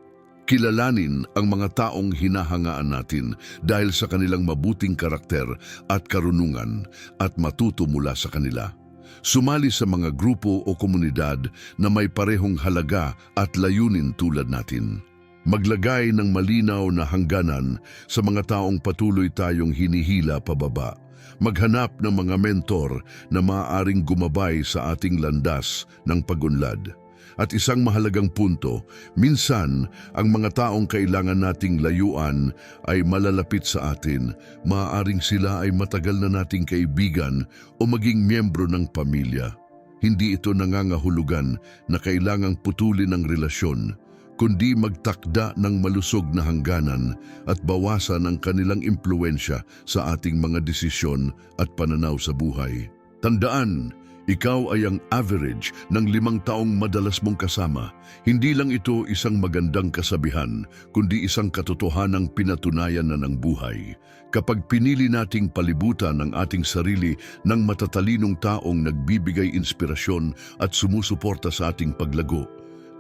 Kilalanin ang mga taong hinahangaan natin dahil sa kanilang mabuting karakter at karunungan at matuto mula sa kanila. Sumali sa mga grupo o komunidad na may parehong halaga at layunin tulad natin. Maglagay ng malinaw na hangganan sa mga taong patuloy tayong hinihila pababa. Maghanap ng mga mentor na maaaring gumabay sa ating landas ng pagunlad. At isang mahalagang punto, minsan ang mga taong kailangan nating layuan ay malalapit sa atin. Maaaring sila ay matagal na nating kaibigan o maging miyembro ng pamilya. Hindi ito nangangahulugan na kailangang putulin ang relasyon, kundi magtakda ng malusog na hangganan at bawasan ang kanilang impluensya sa ating mga desisyon at pananaw sa buhay. Tandaan, ikaw ay ang average ng 5 taong madalas mong kasama. Hindi lang ito isang magandang kasabihan, kundi isang katotohanang pinatunayan na ng buhay. Kapag pinili nating palibutan ang ating sarili ng matatalinong taong nagbibigay inspirasyon at sumusuporta sa ating paglago,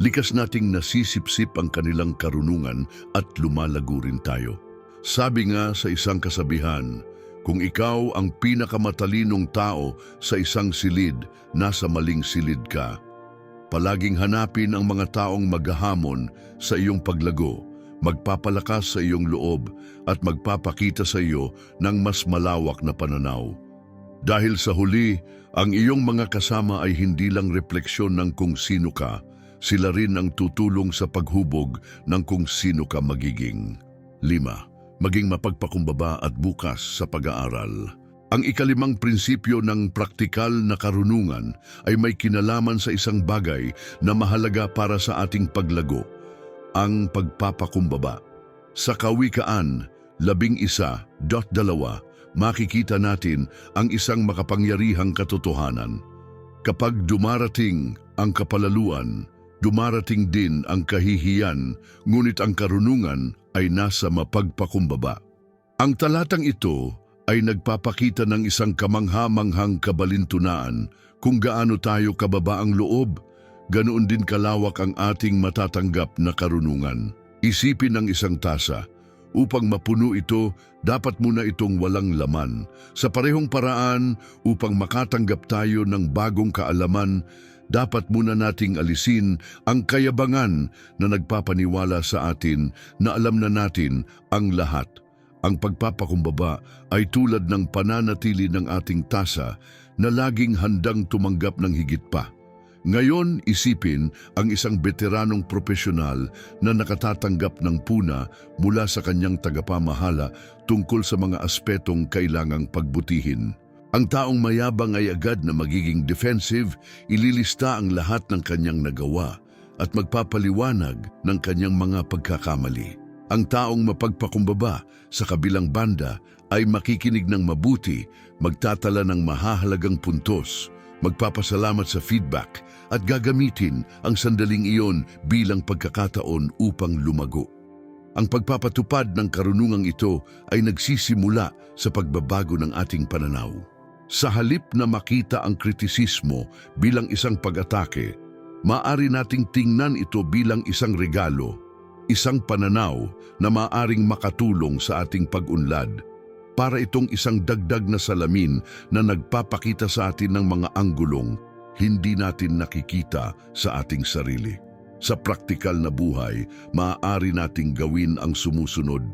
likas nating nasisipsip ang kanilang karunungan at lumalago rin tayo. Sabi nga sa isang kasabihan, kung ikaw ang pinakamatalinong tao sa isang silid, nasa maling silid ka. Palaging hanapin ang mga taong maghahamon sa iyong paglago, magpapalakas sa iyong loob at magpapakita sa iyo ng mas malawak na pananaw. Dahil sa huli, ang iyong mga kasama ay hindi lang refleksyon ng kung sino ka, sila rin ang tutulong sa paghubog ng kung sino ka magiging. 5. Maging mapagpakumbaba at bukas sa pag-aaral. Ang ikalimang prinsipyo ng praktikal na karunungan ay may kinalaman sa isang bagay na mahalaga para sa ating paglago, ang pagpapakumbaba. Sa Kawikaan 11:2, makikita natin ang isang makapangyarihang katotohanan. Kapag dumarating ang kapalaluan, dumarating din ang kahihiyan, ngunit ang karunungan ay nasa mapagpakumbaba. Ang talatang ito ay nagpapakita ng isang kamangha-manghang kabalintunaan kung gaano tayo kababa ang loob, ganoon din kalawak ang ating matatanggap na karunungan. Isipin ng isang tasa. Upang mapuno ito, dapat muna itong walang laman. Sa parehong paraan, upang makatanggap tayo ng bagong kaalaman, dapat muna nating alisin ang kayabangan na nagpapaniwala sa atin na alam na natin ang lahat. Ang pagpapakumbaba ay tulad ng pananatili ng ating tasa na laging handang tumanggap ng higit pa. Ngayon, isipin ang isang veteranong profesional na nakatatanggap ng puna mula sa kanyang tagapamahala tungkol sa mga aspetong kailangang pagbutihin. Ang taong mayabang ay agad na magiging defensive, ililista ang lahat ng kanyang nagawa at magpapaliwanag ng kanyang mga pagkakamali. Ang taong mapagpakumbaba sa kabilang banda ay makikinig ng mabuti, magtatala ng mahahalagang puntos, magpapasalamat sa feedback at gagamitin ang sandaling iyon bilang pagkakataon upang lumago. Ang pagpapatupad ng karunungang ito ay nagsisimula sa pagbabago ng ating pananaw. Sa halip na makita ang kritisismo bilang isang pag-atake, maaari nating tingnan ito bilang isang regalo, isang pananaw na maaaring makatulong sa ating pag-unlad, para itong isang dagdag na salamin na nagpapakita sa atin ng mga anggulong hindi natin nakikita sa ating sarili. Sa praktikal na buhay, maaari nating gawin ang sumusunod.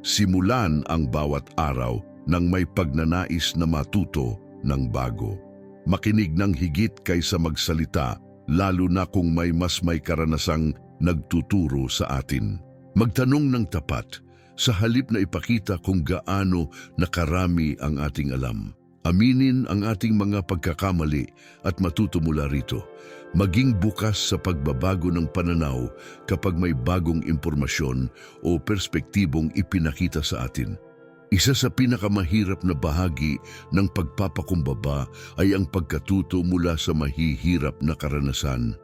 Simulan ang bawat araw nang may pagnanais na matuto ng bago. Makinig ng higit kaysa magsalita, lalo na kung may karanasang nagtuturo sa atin. Magtanong ng tapat, sa halip na ipakita kung gaano nakarami ang ating alam. Aminin ang ating mga pagkakamali at matuto mula rito. Maging bukas sa pagbabago ng pananaw kapag may bagong impormasyon o perspektibong ipinakita sa atin. Isa sa pinakamahirap na bahagi ng pagpapakumbaba ay ang pagkatuto mula sa mahihirap na karanasan.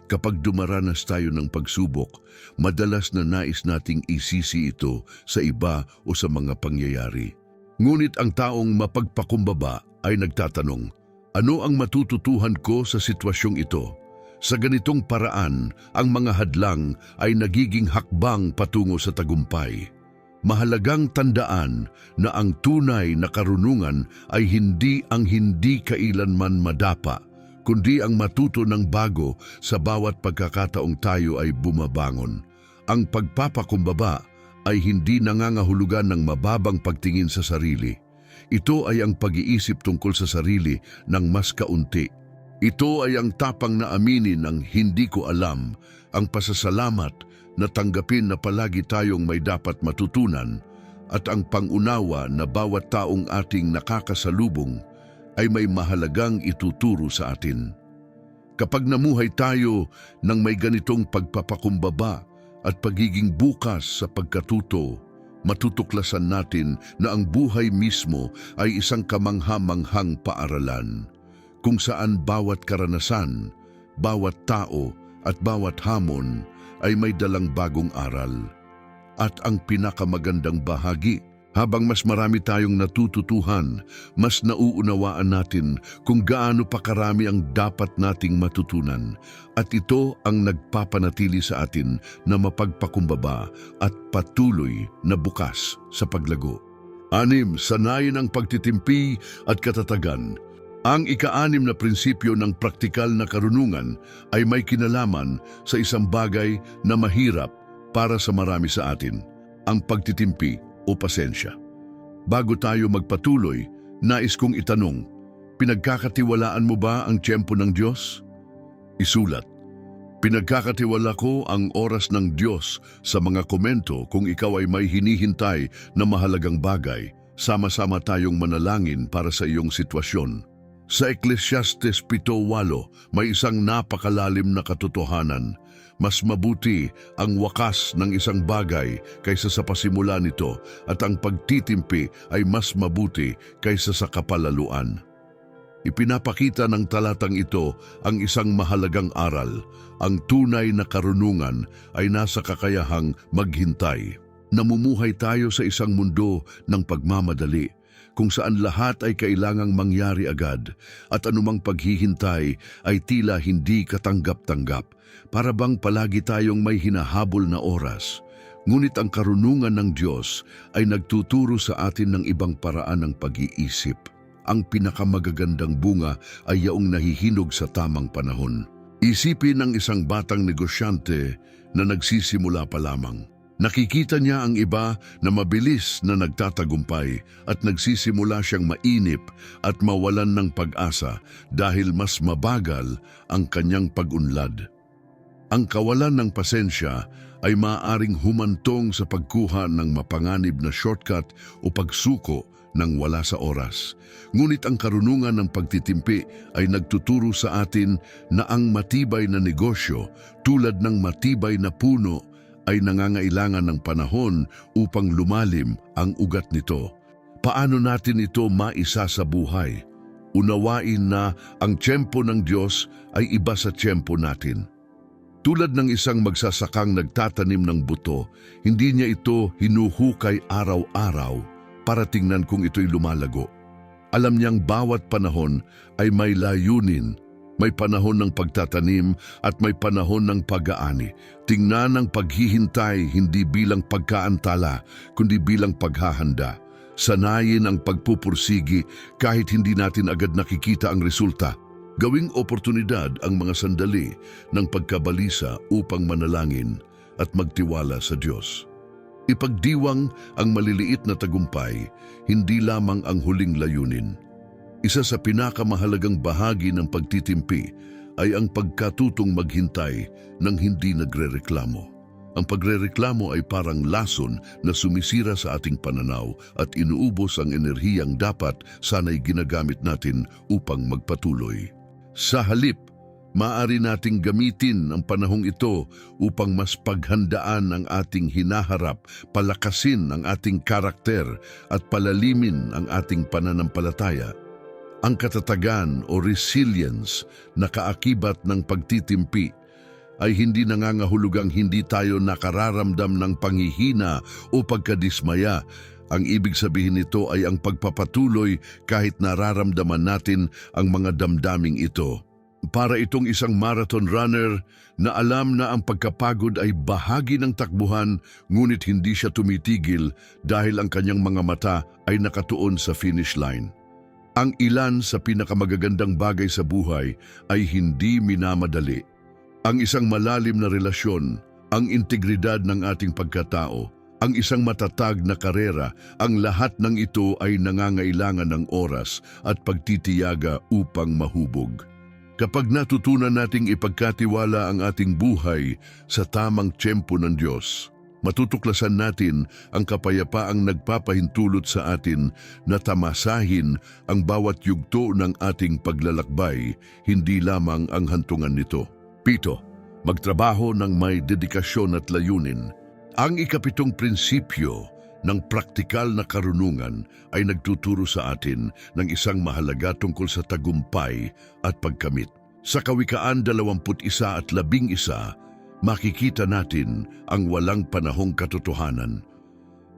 Kapag dumaranas tayo ng pagsubok, madalas na nais nating isisi ito sa iba o sa mga pangyayari. Ngunit ang taong mapagpakumbaba ay nagtatanong, ano ang matututuhan ko sa sitwasyong ito? Sa ganitong paraan, ang mga hadlang ay nagiging hakbang patungo sa tagumpay. Mahalagang tandaan na ang tunay na karunungan ay hindi ang hindi kailanman madapa, kundi ang matuto ng bago sa bawat pagkakataong tayo ay bumabangon. Ang pagpapakumbaba ay hindi nangangahulugan ng mababang pagtingin sa sarili. Ito ay ang pag-iisip tungkol sa sarili ng mas kaunti. Ito ay ang tapang na aminin ng hindi ko alam, ang pasasalamat na tanggapin na palagi tayong may dapat matutunan, at ang pangunawa na bawat taong ating nakakasalubong ay may mahalagang ituturo sa atin. Kapag namuhay tayo ng may ganitong pagpapakumbaba at pagiging bukas sa pagkatuto, matutuklasan natin na ang buhay mismo ay isang kamangha-manghang paaralan, kung saan bawat karanasan, bawat tao at bawat hamon ay may dalang bagong aral. At ang pinakamagandang bahagi, Habang mas marami tayong natututuhan, mas nauunawaan natin kung gaano pa karami ang dapat nating matutunan. At ito ang nagpapanatili sa atin na mapagpakumbaba at patuloy na bukas sa paglago. 6. Sanayin ang pagtitimpi at katatagan. Ang ika-6 na prinsipyo ng praktikal na karunungan ay may kinalaman sa isang bagay na mahirap para sa marami sa atin, ang pagtitimpi o pasensya. Bago tayo magpatuloy, nais kong itanong, pinagkakatiwalaan mo ba ang tiyempo ng Diyos? Isulat, pinagkakatiwala ko ang oras ng Diyos sa mga komento kung ikaw ay may hinihintay na mahalagang bagay. Sama-sama tayong manalangin para sa iyong sitwasyon. Sa Ecclesiastes 7:8, may isang napakalalim na katotohanan. Mas mabuti ang wakas ng isang bagay kaysa sa pasimula nito at ang pagtitimpi ay mas mabuti kaysa sa kapalaluan. Ipinapakita ng talatang ito ang isang mahalagang aral. Ang tunay na karunungan ay nasa kakayahang maghintay. Namumuhay tayo sa isang mundo ng pagmamadali, kung saan lahat ay kailangang mangyari agad at anumang paghihintay ay tila hindi katanggap-tanggap. Para bang palagi tayong may hinahabol na oras. Ngunit ang karunungan ng Diyos ay nagtuturo sa atin ng ibang paraan ng pag-iisip. Ang pinakamagagandang bunga ay yaong nahihinog sa tamang panahon. Isipin ng isang batang negosyante na nagsisimula pa lamang. Nakikita niya ang iba na mabilis na nagtatagumpay at nagsisimula siyang mainip at mawalan ng pag-asa dahil mas mabagal ang kanyang pag-unlad. Ang kawalan ng pasensya ay maaaring humantong sa pagkuha ng mapanganib na shortcut o pagsuko ng wala sa oras. Ngunit ang karunungan ng pagtitimpi ay nagtuturo sa atin na ang matibay na negosyo tulad ng matibay na puno ay nangangailangan ng panahon upang lumalim ang ugat nito. Paano natin ito maisa sa buhay? Unawain na ang tiyempo ng Diyos ay iba sa tiyempo natin. Tulad ng isang magsasakang nagtatanim ng buto, hindi niya ito hinuhukay araw-araw para tingnan kung ito'y lumalago. Alam niyang bawat panahon ay may layunin. May panahon ng pagtatanim at may panahon ng pag-aani. Tingnan ang paghihintay hindi bilang pagkaantala, kundi bilang paghahanda. Sanayin ang pagpupursigi kahit hindi natin agad nakikita ang resulta. Gawing oportunidad ang mga sandali ng pagkabalisa upang manalangin at magtiwala sa Diyos. Ipagdiwang ang maliliit na tagumpay, hindi lamang ang huling layunin. Isa sa pinakamahalagang bahagi ng pagtitimpi ay ang pagkatutong maghintay ng hindi nagrereklamo. Ang pagrereklamo ay parang lason na sumisira sa ating pananaw at inuubos ang enerhiyang dapat sana'y ginagamit natin upang magpatuloy. Sa halip, maaari nating gamitin ang panahong ito upang mas paghandaan ang ating hinaharap, palakasin ang ating karakter at palalimin ang ating pananampalataya. Ang katatagan o resilience na kaakibat ng pagtitimpi ay hindi nangangahulugang hindi tayo nakararamdam ng panghihina o pagkadismaya. Ang ibig sabihin nito ay ang pagpapatuloy kahit nararamdaman natin ang mga damdaming ito. Para itong isang marathon runner na alam na ang pagkapagod ay bahagi ng takbuhan, ngunit hindi siya tumitigil dahil ang kanyang mga mata ay nakatuon sa finish line. Ang ilan sa pinakamagagandang bagay sa buhay ay hindi minamadali. Ang isang malalim na relasyon, ang integridad ng ating pagkatao, ang isang matatag na karera, ang lahat ng ito ay nangangailangan ng oras at pagtitiyaga upang mahubog. Kapag natutunan nating ipagkatiwala ang ating buhay sa tamang tiyempo ng Diyos, matutuklasan natin ang kapayapaang nagpapahintulot sa atin na tamasahin ang bawat yugto ng ating paglalakbay, hindi lamang ang hantungan nito. 7. Magtrabaho ng may dedikasyon at layunin. Ang ikapitong prinsipyo ng praktikal na karunungan ay nagtuturo sa atin ng isang mahalaga tungkol sa tagumpay at pagkamit. Sa Kawikaan 21:11, makikita natin ang walang panahong katotohanan.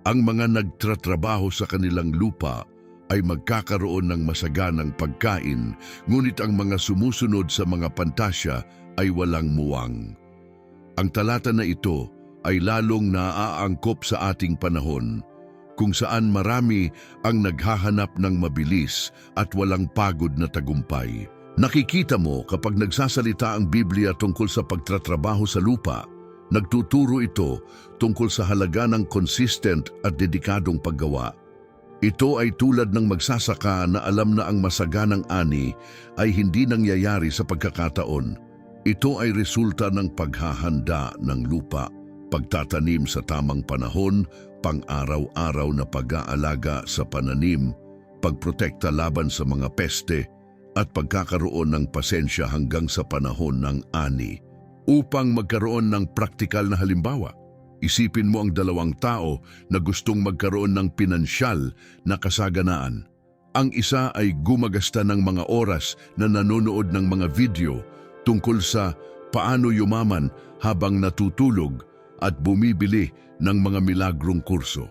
Ang mga nagtratrabaho sa kanilang lupa ay magkakaroon ng masaganang pagkain, ngunit ang mga sumusunod sa mga pantasya ay walang muwang. Ang talata na ito ay lalong naaangkop sa ating panahon, kung saan marami ang naghahanap ng mabilis at walang pagod na tagumpay. Nakikita mo kapag nagsasalita ang Biblia tungkol sa pagtatrabaho sa lupa, nagtuturo ito tungkol sa halaga ng consistent at dedikadong paggawa. Ito ay tulad ng magsasaka na alam na ang masaganang ani ay hindi nangyayari sa pagkakataon. Ito ay resulta ng paghahanda ng lupa, pagtatanim sa tamang panahon, pang-araw-araw na pag-aalaga sa pananim, pagprotekta laban sa mga peste, at pagkakaroon ng pasensya hanggang sa panahon ng ani. Upang magkaroon ng praktikal na halimbawa, isipin mo ang dalawang tao na gustong magkaroon ng pinansyal na kasaganaan. Ang isa ay gumagasta ng mga oras na nanonood ng mga video tungkol sa paano yumaman habang natutulog at bumibili ng mga milagrong kurso.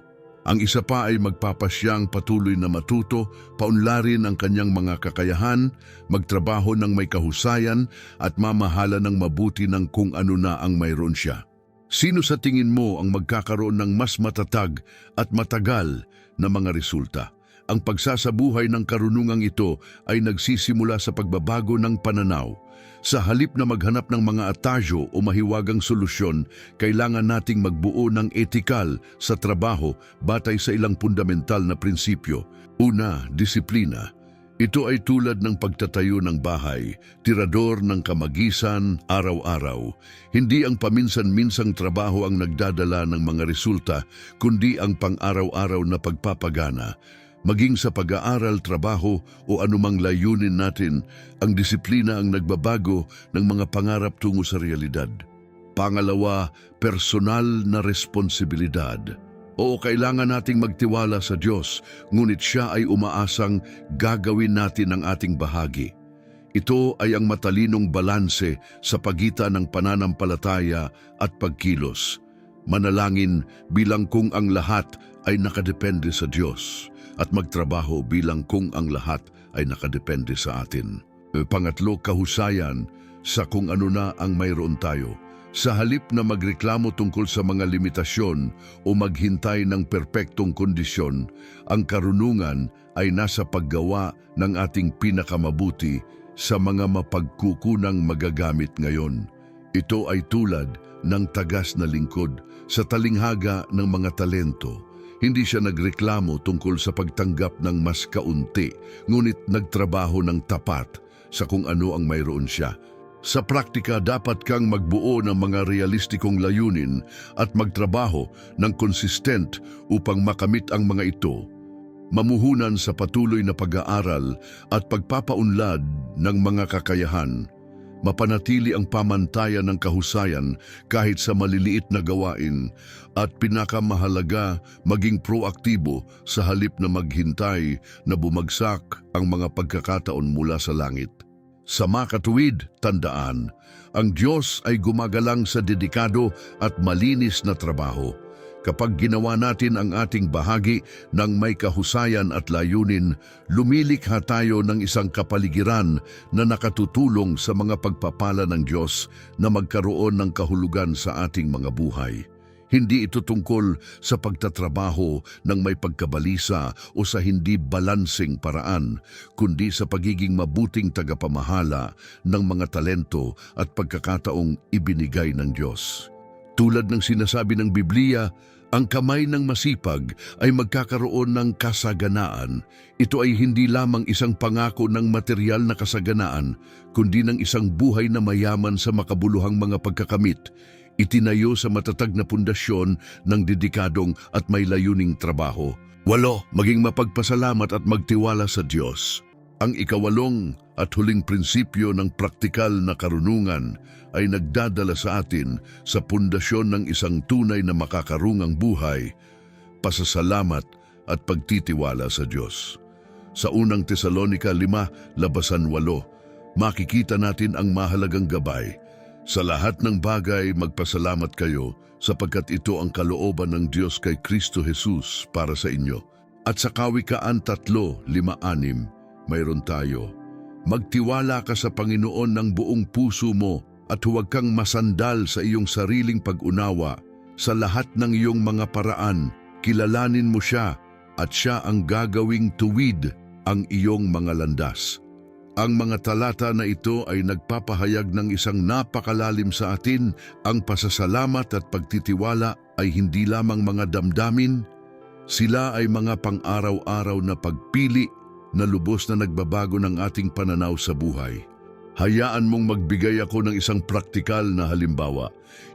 Ang isa pa ay magpapasyang patuloy na matuto, paunlarin ang kanyang mga kakayahan, magtrabaho ng may kahusayan at mamahala ng mabuti ng kung ano na ang mayroon siya. Sino sa tingin mo ang magkakaroon ng mas matatag at matagal na mga resulta? Ang pagsasabuhay ng karunungang ito ay nagsisimula sa pagbabago ng pananaw. Sa halip na maghanap ng mga atasyo o mahiwagang solusyon, kailangan nating magbuo ng etikal sa trabaho batay sa ilang fundamental na prinsipyo. Una, disiplina. Ito ay tulad ng pagtatayo ng bahay, tirador ng kamagisan araw-araw. Hindi ang paminsan-minsang trabaho ang nagdadala ng mga resulta, kundi ang pang-araw-araw na pagpapagana. Maging sa pag-aaral, trabaho o anumang layunin natin, ang disiplina ang nagbabago ng mga pangarap tungo sa realidad. Pangalawa, personal na responsibilidad. Oo, kailangan nating magtiwala sa Diyos, ngunit Siya ay umaasang gagawin natin ang ating bahagi. Ito ay ang matalinong balanse sa pagitan ng pananampalataya at pagkilos. Manalangin bilang kung ang lahat ay nakadepende sa Diyos, at magtrabaho bilang kung ang lahat ay nakadepende sa atin. Pangatlo, kahusayan sa kung ano na ang mayroon tayo. Sa halip na magreklamo tungkol sa mga limitasyon o maghintay ng perpektong kondisyon, ang karunungan ay nasa paggawa ng ating pinakamabuti sa mga mapagkukunang magagamit ngayon. Ito ay tulad ng tagas na lingkod sa talinghaga ng mga talento. Hindi siya nagreklamo tungkol sa pagtanggap ng mas kaunti, ngunit nagtrabaho ng tapat sa kung ano ang mayroon siya. Sa praktika, dapat kang magbuo ng mga realistikong layunin at magtrabaho ng konsistent upang makamit ang mga ito. Mamuhunan sa patuloy na pag-aaral at pagpapaunlad ng mga kakayahan. Mapanatili ang pamantayan ng kahusayan kahit sa maliliit na gawain, at pinakamahalaga, maging proaktibo sa halip na maghintay na bumagsak ang mga pagkakataon mula sa langit. Sa makatuwid, tandaan, ang Diyos ay gumagalang sa dedikado at malinis na trabaho. Kapag ginawa natin ang ating bahagi ng may kahusayan at layunin, lumilikha tayo ng isang kapaligiran na nakatutulong sa mga pagpapala ng Diyos na magkaroon ng kahulugan sa ating mga buhay. Hindi ito tungkol sa pagtatrabaho ng may pagkabalisa o sa hindi balansing paraan, kundi sa pagiging mabuting tagapamahala ng mga talento at pagkakataong ibinigay ng Diyos. Tulad ng sinasabi ng Biblia, ang kamay ng masipag ay magkakaroon ng kasaganaan. Ito ay hindi lamang isang pangako ng material na kasaganaan, kundi ng isang buhay na mayaman sa makabuluhang mga pagkakamit. Itinayo sa matatag na pundasyon ng dedikadong at may layuning trabaho. 8. Maging mapagpasalamat at magtiwala sa Diyos. Ang ikawalong at huling prinsipyo ng praktikal na karunungan ay nagdadala sa atin sa pundasyon ng isang tunay na makakarungang buhay, pasasalamat at pagtitiwala sa Diyos. Sa unang Tesalonica 5:8, makikita natin ang mahalagang gabay. Sa lahat ng bagay magpasalamat kayo sapagkat ito ang kalooban ng Diyos kay Kristo Jesus para sa inyo. At sa Kawikaan 3:5-6, mayroon tayo. Magtiwala ka sa Panginoon ng buong puso mo at huwag kang masandal sa iyong sariling pag-unawa. Sa lahat ng iyong mga paraan, kilalanin mo siya at siya ang gagawing tuwid ang iyong mga landas. Ang mga talata na ito ay nagpapahayag ng isang napakalalim sa atin. Ang pasasalamat at pagtitiwala ay hindi lamang mga damdamin, sila ay mga pang-araw-araw na pagpili na lubos na nagbabago ng ating pananaw sa buhay. Hayaan mong magbigay ako ng isang praktikal na halimbawa.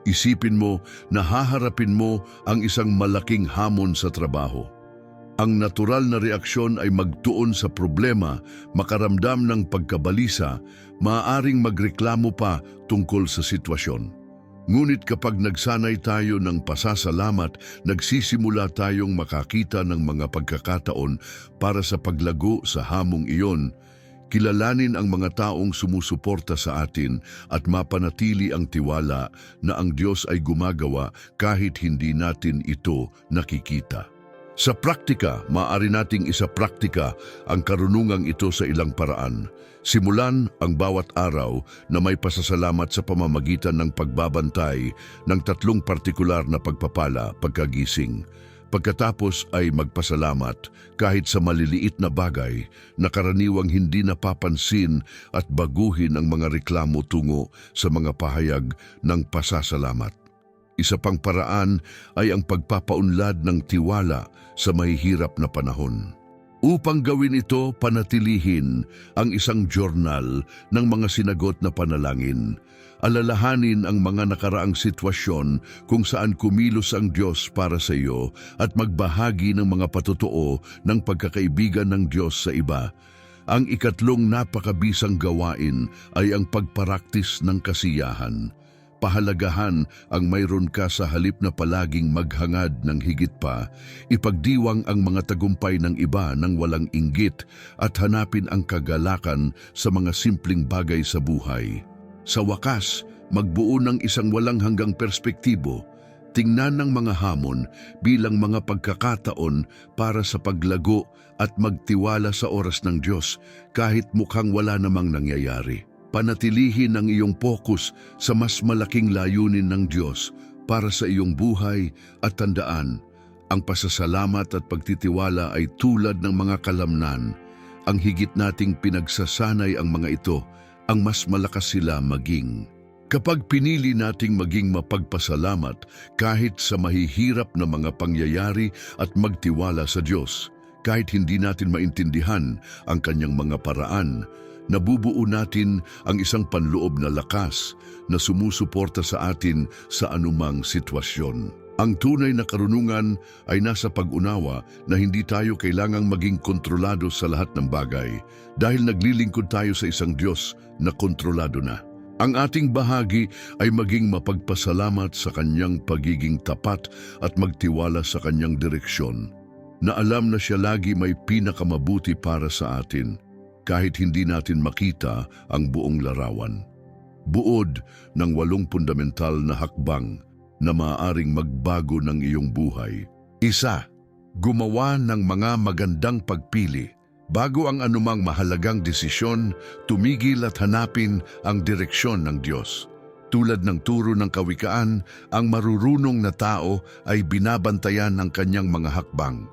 Isipin mo na haharapin mo ang isang malaking hamon sa trabaho. Ang natural na reaksyon ay magtuon sa problema, makaramdam ng pagkabalisa, maaaring magreklamo pa tungkol sa sitwasyon. Ngunit kapag nagsanay tayo ng pasasalamat, nagsisimula tayong makakita ng mga pagkakataon para sa paglago sa hamong iyon. Kilalanin ang mga taong sumusuporta sa atin at mapanatili ang tiwala na ang Diyos ay gumagawa kahit hindi natin ito nakikita. Sa praktika, maaari nating isapraktika ang karunungang ito sa ilang paraan. Simulan ang bawat araw na may pasasalamat sa pamamagitan ng pagbabantay ng 3 partikular na pagpapala pagkagising. Pagkatapos ay magpasalamat kahit sa maliliit na bagay na karaniwang hindi napapansin at baguhin ang mga reklamo tungo sa mga pahayag ng pasasalamat. Isa pang paraan ay ang pagpapaunlad ng tiwala sa mahihirap na panahon. Upang gawin ito, panatilihin ang isang journal ng mga sinagot na panalangin. Alalahanin ang mga nakaraang sitwasyon kung saan kumilos ang Diyos para sa iyo at magbahagi ng mga patotoo ng pagkakaibigan ng Diyos sa iba. Ang ikatlong napakabisang gawain ay ang pagparaktis ng kasiyahan. Pahalagahan ang mayroon ka sa halip na palaging maghangad ng higit pa, ipagdiwang ang mga tagumpay ng iba ng walang inggit at hanapin ang kagalakan sa mga simpleng bagay sa buhay. Sa wakas, magbuo ng isang walang hanggang perspektibo, tingnan ng mga hamon bilang mga pagkakataon para sa paglago at magtiwala sa oras ng Diyos kahit mukhang wala namang nangyayari. Panatilihin ang iyong focus sa mas malaking layunin ng Diyos para sa iyong buhay at tandaan, ang pasasalamat at pagtitiwala ay tulad ng mga kalamnan. Ang higit nating pinagsasanay ang mga ito, ang mas malakas sila maging. Kapag pinili nating maging mapagpasalamat kahit sa mahihirap na mga pangyayari at magtiwala sa Diyos, kahit hindi natin maintindihan ang kanyang mga paraan, nabubuo natin ang isang panloob na lakas na sumusuporta sa atin sa anumang sitwasyon. Ang tunay na karunungan ay nasa pag-unawa na hindi tayo kailangang maging kontrolado sa lahat ng bagay dahil naglilingkod tayo sa isang Diyos na kontrolado na. Ang ating bahagi ay maging mapagpasalamat sa kanyang pagiging tapat at magtiwala sa kanyang direksyon, na alam na siya lagi may pinakamabuti para sa atin, kahit hindi natin makita ang buong larawan. Buod ng 8 fundamental na hakbang na maaaring magbago ng iyong buhay. 1. Gumawa ng mga magandang pagpili. Bago ang anumang mahalagang desisyon, tumigil at hanapin ang direksyon ng Diyos. Tulad ng turo ng Kawikaan, ang marurunong na tao ay binabantayan ng kanyang mga hakbang.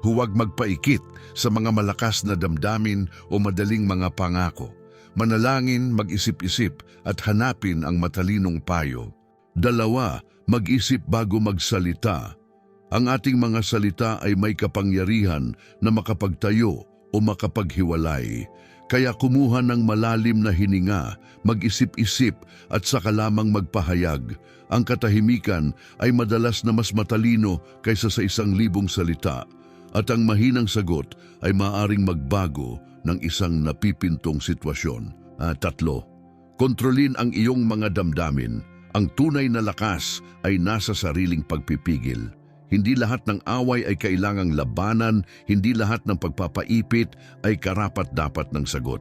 Huwag magpaikit sa mga malakas na damdamin o madaling mga pangako. Manalangin, mag-isip-isip at hanapin ang matalinong payo. 2. Mag-isip bago magsalita. Ang ating mga salita ay may kapangyarihan na makapagtayo o makapaghiwalay. Kaya kumuha ng malalim na hininga, mag-isip-isip at saka lamang magpahayag. Ang katahimikan ay madalas na mas matalino kaysa sa 1,000 salita. At ang mahinang sagot ay maaaring magbago ng isang napipintong sitwasyon. 3. Kontrolin ang iyong mga damdamin. Ang tunay na lakas ay nasa sariling pagpipigil. Hindi lahat ng away ay kailangang labanan, hindi lahat ng pagpapaipit ay karapat-dapat ng sagot.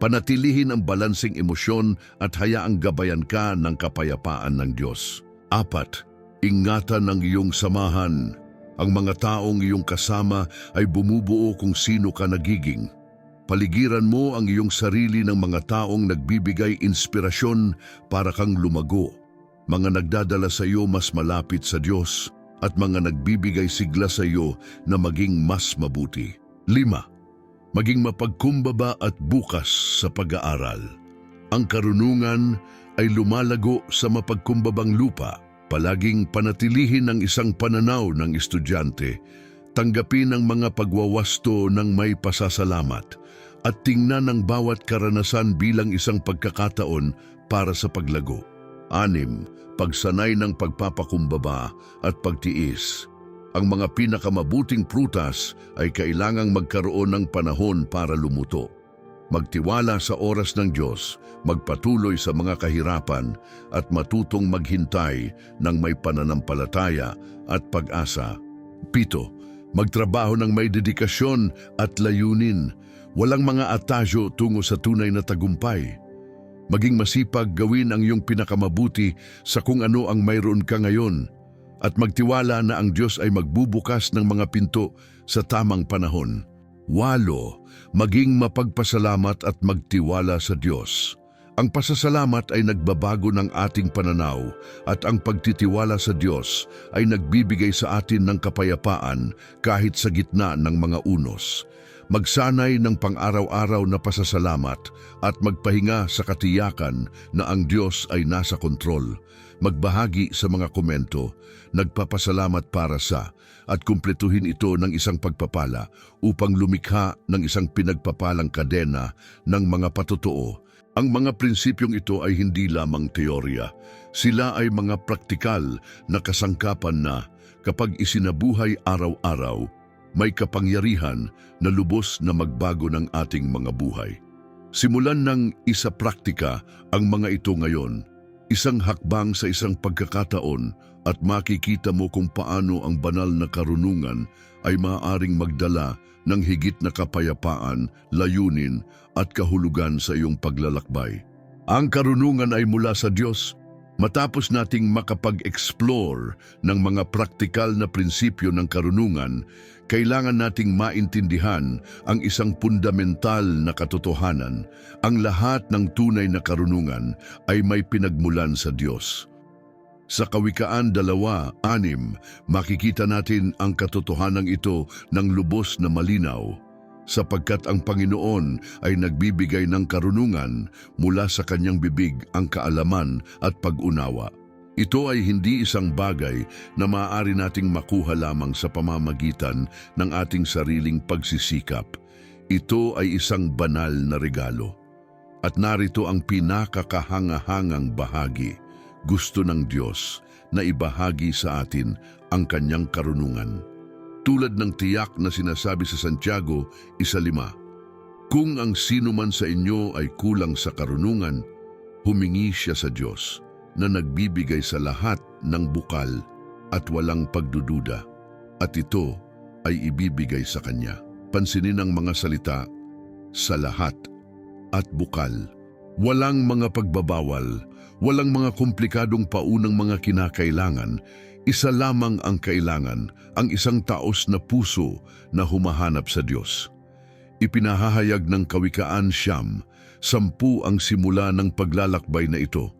Panatilihin ang balansing emosyon at hayaang gabayan ka ng kapayapaan ng Diyos. 4. Ingatan ang iyong samahan. Ang mga taong iyong kasama ay bumubuo kung sino ka nagiging. Paligiran mo ang iyong sarili ng mga taong nagbibigay inspirasyon para kang lumago. Mga nagdadala sa iyo mas malapit sa Diyos at mga nagbibigay sigla sa iyo na maging mas mabuti. 5. Maging mapagkumbaba at bukas sa pag-aaral. Ang karunungan ay lumalago sa mapagkumbabang lupa. Palaging panatilihin ang isang pananaw ng estudyante. Tanggapin ang mga pagwawasto ng may pasasalamat at tingnan ang bawat karanasan bilang isang pagkakataon para sa paglago. 6. Pagsanay ng pagpapakumbaba at pagtiis. Ang mga pinakamabuting prutas ay kailangang magkaroon ng panahon para lumuto. Magtiwala sa oras ng Diyos, magpatuloy sa mga kahirapan at matutong maghintay ng may pananampalataya at pag-asa. 7. Magtrabaho ng may dedikasyon at layunin. Walang mga atasyo tungo sa tunay na tagumpay. Maging masipag gawin ang iyong pinakamabuti sa kung ano ang mayroon ka ngayon at magtiwala na ang Diyos ay magbubukas ng mga pinto sa tamang panahon. 8. Maging mapagpasalamat at magtiwala sa Diyos. Ang pasasalamat ay nagbabago ng ating pananaw at ang pagtitiwala sa Diyos ay nagbibigay sa atin ng kapayapaan kahit sa gitna ng mga unos. Magsanay ng pang-araw-araw na pasasalamat at magpahinga sa katiyakan na ang Diyos ay nasa kontrol. Magbahagi sa mga komento, nagpapasalamat para sa at kumpletuhin ito ng isang pagpapala upang lumikha ng isang pinagpapalang kadena ng mga patotoo. Ang mga prinsipyong ito ay hindi lamang teorya. Sila ay mga praktikal na kasangkapan na kapag isinabuhay araw-araw, may kapangyarihan na lubos na magbago ng ating mga buhay. Simulan ng isa praktika ang mga ito ngayon. Isang hakbang sa isang pagkakataon at makikita mo kung paano ang banal na karunungan ay maaaring magdala ng higit na kapayapaan, layunin at kahulugan sa iyong paglalakbay. Ang karunungan ay mula sa Diyos. Matapos nating makapag-explore ng mga praktikal na prinsipyo ng karunungan, kailangan nating maintindihan ang isang fundamental na katotohanan. Ang lahat ng tunay na karunungan ay may pinagmulan sa Diyos. Sa Kawikaan 2:6, makikita natin ang katotohanan ito ng lubos na malinaw, sapagkat ang Panginoon ay nagbibigay ng karunungan, mula sa kanyang bibig ang kaalaman at pag-unawa. Ito ay hindi isang bagay na maaari nating makuha lamang sa pamamagitan ng ating sariling pagsisikap. Ito ay isang banal na regalo. At narito ang pinakakahangahangang bahagi. Gusto ng Diyos na ibahagi sa atin ang kanyang karunungan. Tulad ng tiyak na sinasabi sa Santiago 1:5, kung ang sino man sa inyo ay kulang sa karunungan, humingi siya sa Diyos na nagbibigay sa lahat ng bukal at walang pagdududa, at ito ay ibibigay sa kanya. Pansinin ang mga salita, sa lahat at bukal. Walang mga pagbabawal, walang mga komplikadong paunang mga kinakailangan. Isa lamang ang kailangan, ang isang taos na puso na humahanap sa Diyos. Ipinahahayag ng Kawikaan 10 ang simula ng paglalakbay na ito.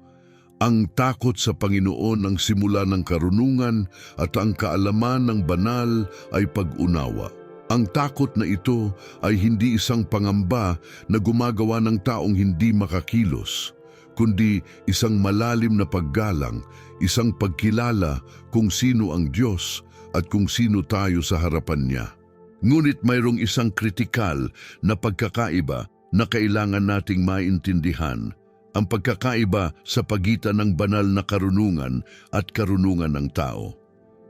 Ang takot sa Panginoon ang simula ng karunungan at ang kaalaman ng banal ay pag-unawa. Ang takot na ito ay hindi isang pangamba na gumagawa ng taong hindi makakilos, kundi isang malalim na paggalang, isang pagkilala kung sino ang Diyos at kung sino tayo sa harapan niya. Ngunit mayroong isang kritikal na pagkakaiba na kailangan nating maintindihan, ang pagkakaiba sa pagitan ng banal na karunungan at karunungan ng tao.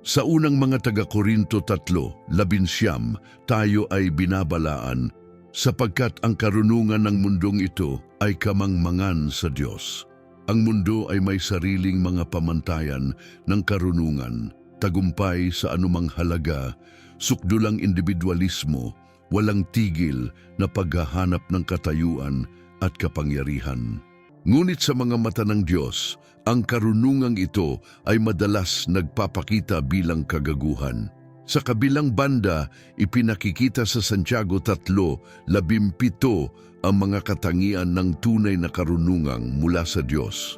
Sa unang mga taga-Korinto 3:11, tayo ay binabalaan sapagkat ang karunungan ng mundong ito ay kamangmangan sa Diyos. Ang mundo ay may sariling mga pamantayan ng karunungan, tagumpay sa anumang halaga, sukdulang individualismo, walang tigil na paghahanap ng katayuan, at kapangyarihan. Ngunit sa mga mata ng Diyos, ang karunungang ito ay madalas nagpapakita bilang kagaguhan. Sa kabilang banda, ipinakikita sa Santiago 3:17 ang mga katangian ng tunay na karunungang mula sa Diyos.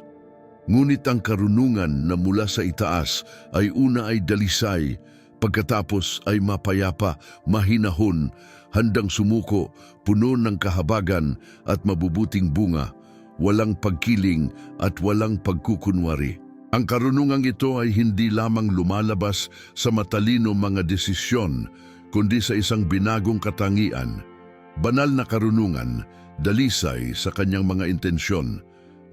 Ngunit ang karunungan na mula sa itaas ay una ay dalisay, pagkatapos ay mapayapa, mahinahon, handang sumuko, puno ng kahabagan at mabubuting bunga, walang pagkiling at walang pagkukunwari. Ang karunungang ito ay hindi lamang lumalabas sa matalino mga desisyon, kundi sa isang binagong katangian. Banal na karunungan, dalisay sa kanyang mga intensyon,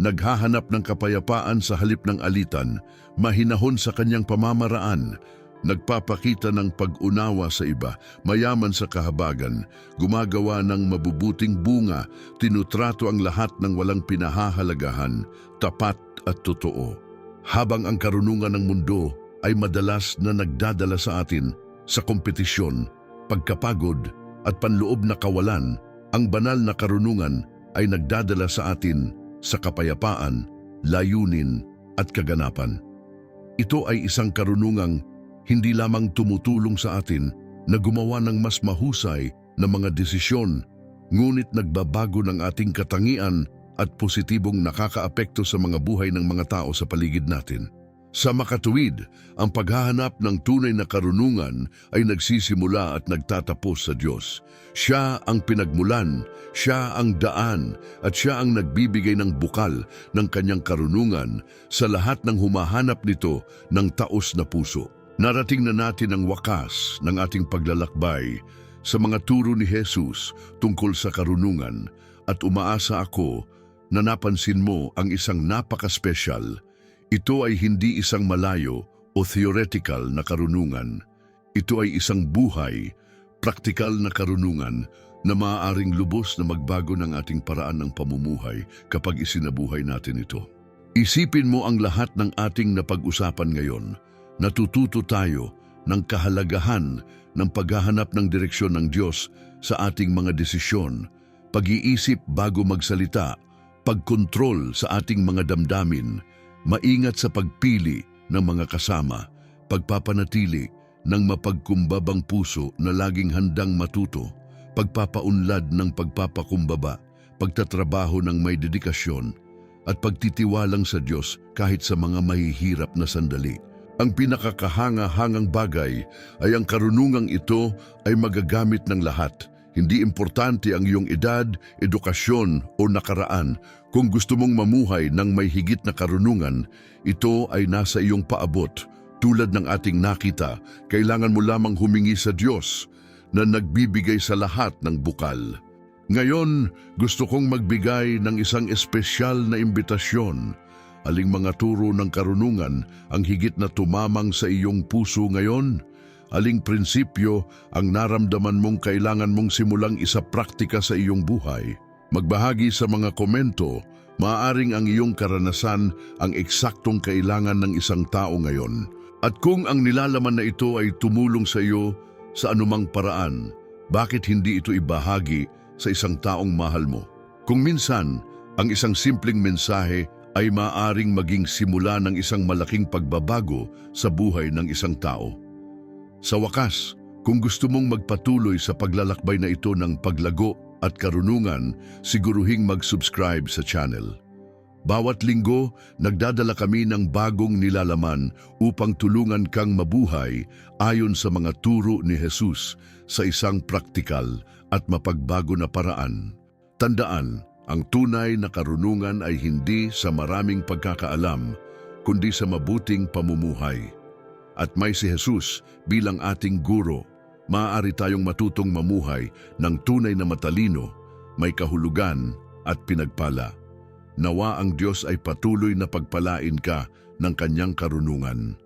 naghahanap ng kapayapaan sa halip ng alitan, mahinahon sa kanyang pamamaraan, nagpapakita ng pag-unawa sa iba, mayaman sa kahabagan, gumagawa ng mabubuting bunga, tinutrato ang lahat ng walang pinahahalagahan, tapat at totoo. Habang ang karunungan ng mundo ay madalas na nagdadala sa atin sa kompetisyon, pagkapagod at panloob na kawalan, ang banal na karunungan ay nagdadala sa atin sa kapayapaan, layunin at kaganapan. Ito ay isang karunungang hindi lamang tumutulong sa atin na gumawa ng mas mahusay na mga desisyon, ngunit nagbabago ng ating katangian at positibong nakakaapekto sa mga buhay ng mga tao sa paligid natin. Sa makatuwid, ang paghahanap ng tunay na karunungan ay nagsisimula at nagtatapos sa Diyos. Siya ang pinagmulan, siya ang daan, at siya ang nagbibigay ng bukal ng kanyang karunungan sa lahat ng humahanap nito ng taos na puso. Narating na natin ang wakas ng ating paglalakbay sa mga turo ni Jesus tungkol sa karunungan, at umaasa ako na napansin mo ang isang napaka-special. Ito ay hindi isang malayo o theoretical na karunungan. Ito ay isang buhay, praktikal na karunungan na maaaring lubos na magbago ng ating paraan ng pamumuhay kapag isinabuhay natin ito. Isipin mo ang lahat ng ating napag-usapan ngayon. Natututo tayo ng kahalagahan ng paghahanap ng direksyon ng Diyos sa ating mga desisyon, pag-iisip bago magsalita, pagkontrol sa ating mga damdamin, maingat sa pagpili ng mga kasama, pagpapanatili ng mapagkumbabang puso na laging handang matuto, pagpapaunlad ng pagpapakumbaba, pagtatrabaho ng may dedikasyon, at pagtitiwalang sa Diyos kahit sa mga mahihirap na sandali. Ang pinakakahanga-hangang bagay ay ang karunungang ito ay magagamit ng lahat. Hindi importante ang iyong edad, edukasyon o nakaraan. Kung gusto mong mamuhay ng may higit na karunungan, ito ay nasa iyong paabot. Tulad ng ating nakita, kailangan mo lamang humingi sa Diyos na nagbibigay sa lahat ng bukal. Ngayon, gusto kong magbigay ng isang espesyal na imbitasyon. Aling mga turo ng karunungan ang higit na tumamang sa iyong puso ngayon? Aling prinsipyo ang naramdaman mong kailangan mong simulang isapraktika sa iyong buhay? Magbahagi sa mga komento, maaaring ang iyong karanasan ang eksaktong kailangan ng isang tao ngayon. At kung ang nilalaman na ito ay tumulong sa iyo sa anumang paraan, bakit hindi ito ibahagi sa isang taong mahal mo? Kung minsan, ang isang simpleng mensahe ay maaaring maging simula ng isang malaking pagbabago sa buhay ng isang tao. Sa wakas, kung gusto mong magpatuloy sa paglalakbay na ito ng paglago at karunungan, siguruhing mag-subscribe sa channel. Bawat linggo, nagdadala kami ng bagong nilalaman upang tulungan kang mabuhay ayon sa mga turo ni Jesus sa isang praktikal at mapagbago na paraan. Tandaan, ang tunay na karunungan ay hindi sa maraming pagkakaalam, kundi sa mabuting pamumuhay. At may si Jesus bilang ating guro, maaari tayong matutong mamuhay ng tunay na matalino, may kahulugan at pinagpala. Nawa ang Diyos ay patuloy na pagpalain ka ng kanyang karunungan.